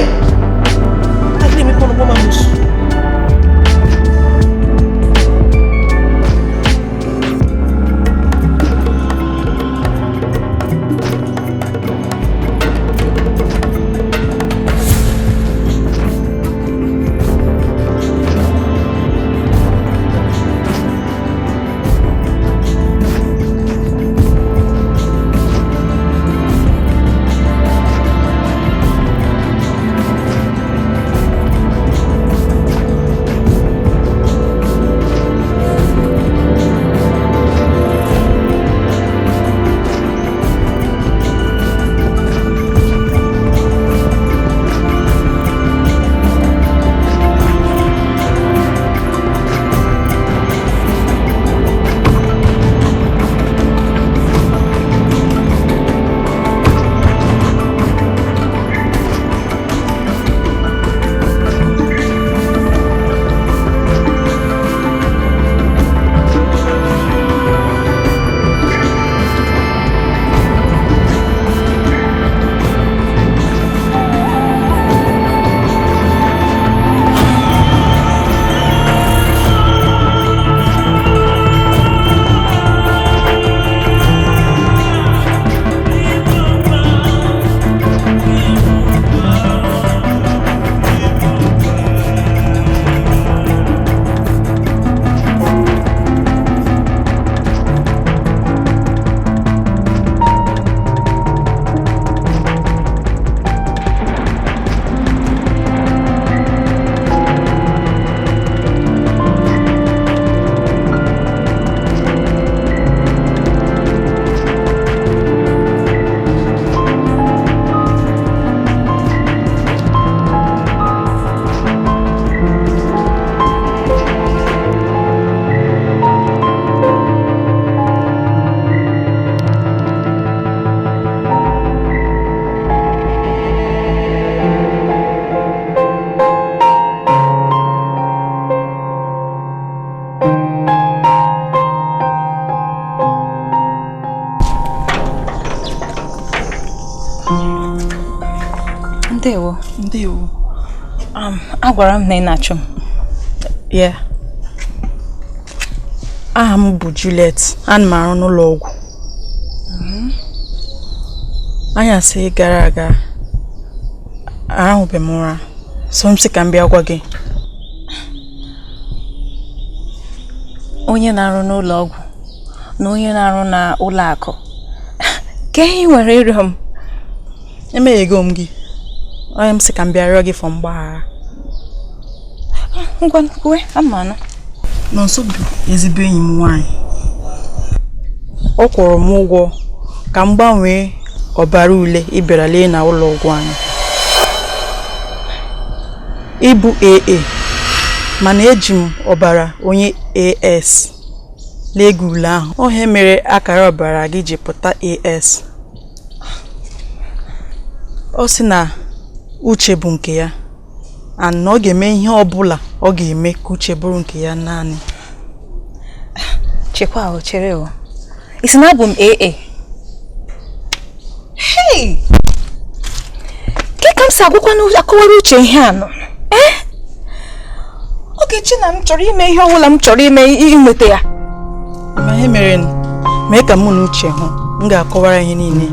Adịghị emekwa ọnụgwọ ma musu. Ndewo. Agwara m na ị na-achọ m. Yeah. Aha m bụ Juliet. Ana m arụ n'ụlọ ọgwụ. Anyasị gara aga arahụbeghị m ụra. So m sị ka m bịa gwa gị. Onye na-arụ n'ụlọ ọgwụ na onye na-arụ n'ụlọ akụ. Ka ihe nwere ịrịọ m. Emeghego m gị. Onye m sị ka m bịa rịọ gị fọ mgbaghara. Ngwa kwe amana. Nọnso bụ ezigbo enyi m nwaanyị. Ọ kwụrụ m ụgwọ ka m gbanwee ọbara ule ịbịara lee na ụlọ ọgwụ anyị. Ịbụ AA mana eji m ọbara onye AS lee gị ule ahụ. Ohe mere akara ọbara gị ji pụta AS. Ọ sị na uche bụ nke ya. Ana ọ ga-eme ihe ọbụla ọ ga-eme ka uche bụrụ nke ya naanị. Chekwa o chere o. Isi na abụ m AA. Hey! Ka m si agwụkwa n'akọwara uche ihe anọ. Ogechi na m chọrọ ime ihe ọbụla m chọrọ ime inweta ya. Ma ihe mere mee ka mụ na uche hụ m ga-akọwara ihe niile.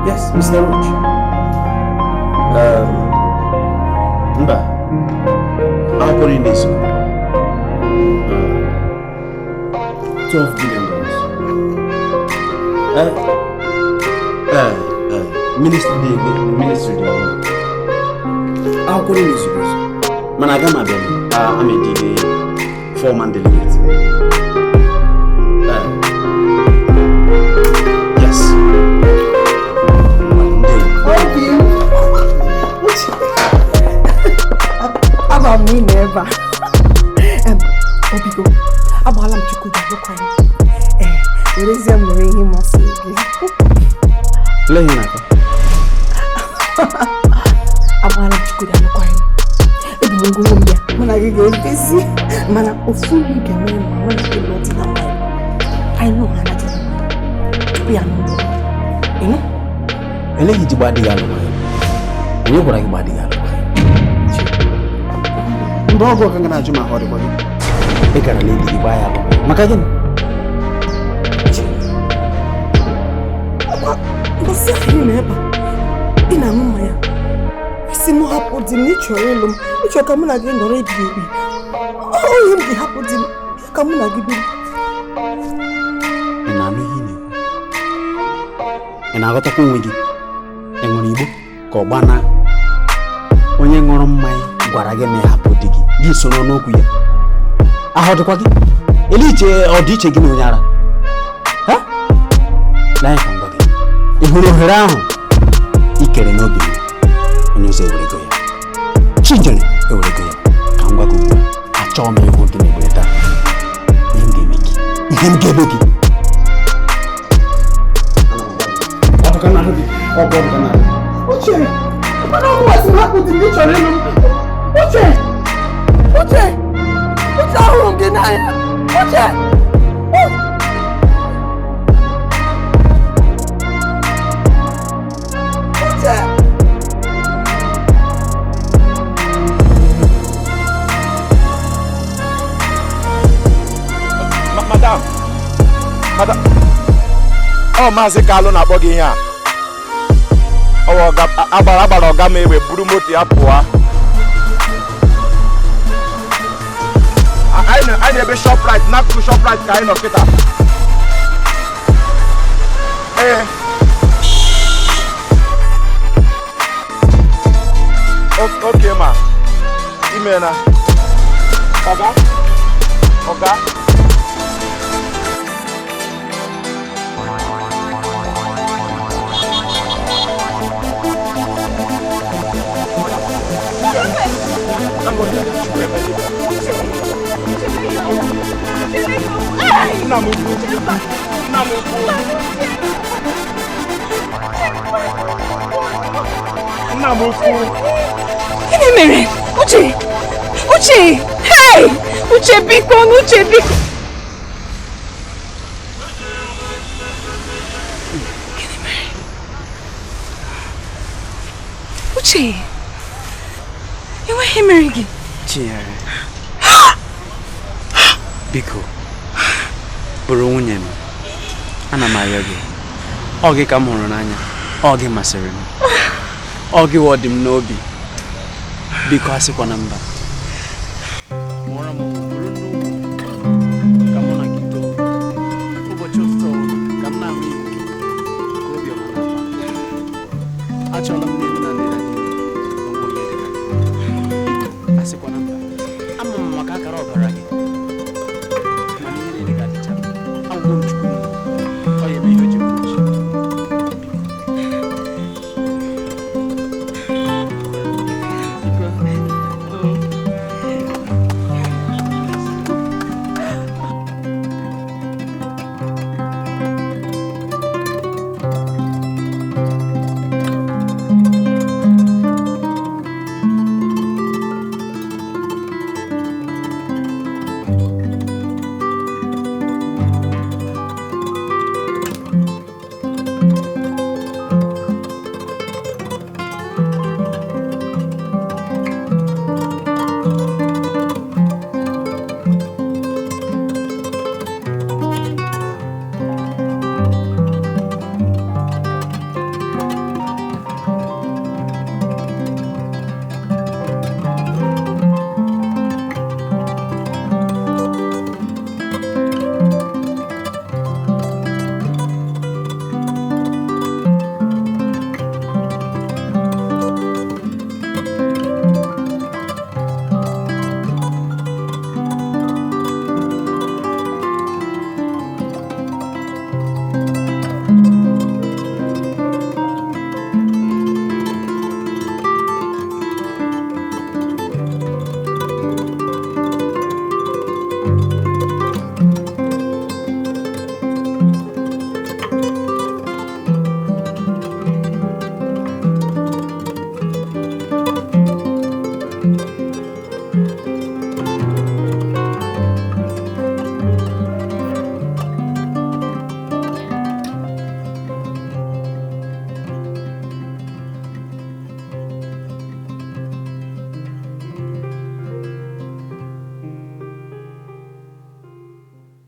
Yes, Mr. Roach. Mba, I'm calling this. $12 billion. Ministry I'll call in this. Managama, I'm a foreman delegate. Yes. About me never. Obigo, about Uchechukwu look on. Where is your marrying him as Play him. About Uchechukwu look on. When I go busy, man, I fully can when I get not in my I know how to be a number. You know? And then you body yellow. You know what I body yellow. Mbogo kangana juma hori body. Eka na lady ibaya. Makajin. Basi hapa. Ina mama ya. Simu hapo dinicho yelo. Icho kamuna gendo ready baby. Oh, yemi hapo din. Kamuna gibi. Ina no hini. Ina agota kunwigi. Enwere Igbo ka ọgbana. Onye ṅụrụ mmanya gwara gị na hapụ di gị. Gị soro n'okwu ya. Ahọdụkwa gị. Eliche ọdịiche gị na onye ara. Ha? Lai ka ngwa gị. Ị hụrụ ohere ahụ ikere n'obi gị. Onye ọzọ ewerego ya. Chijere ewerego ya. Ka ngwa gị ugbu a. Achọọ m ịhụ gị n'ebere taa. Ihe m ga-eme gị. Ihe m ga-eme gị. Ọ ka na-ahụ gị. Ọ bụ ka na-ahụ. Uche! Mana ọ bụwa si hapụ di ndị chọrọ ịlụ m. Uche! Uche! Uche ahụrụ m gị n'anya. Uche! Uche! Madam. Oh, Maazị Kalu na-akpọ gị ihe a. Agbara ọga m egbe buru moto ya pụọ. Anyị na-ebe Shoprite, n'akụkụ Shoprite ka anyị nọ kịta. Ee. Okay ma. Imena. Ọga. Gịnị mere? Uche! Hey! Uche biko! Gịnị mere? Uche! Enweghị mere gị? Chinyere. Biko. Bụrụ nwunye m. Ana m arịọ gị. Ọ gị ka m hụrụ n'anya. Ọ gị masịrị m. Ọ gị wọ dị m n'obi. Biko asịkwa na mba. Achọrọ m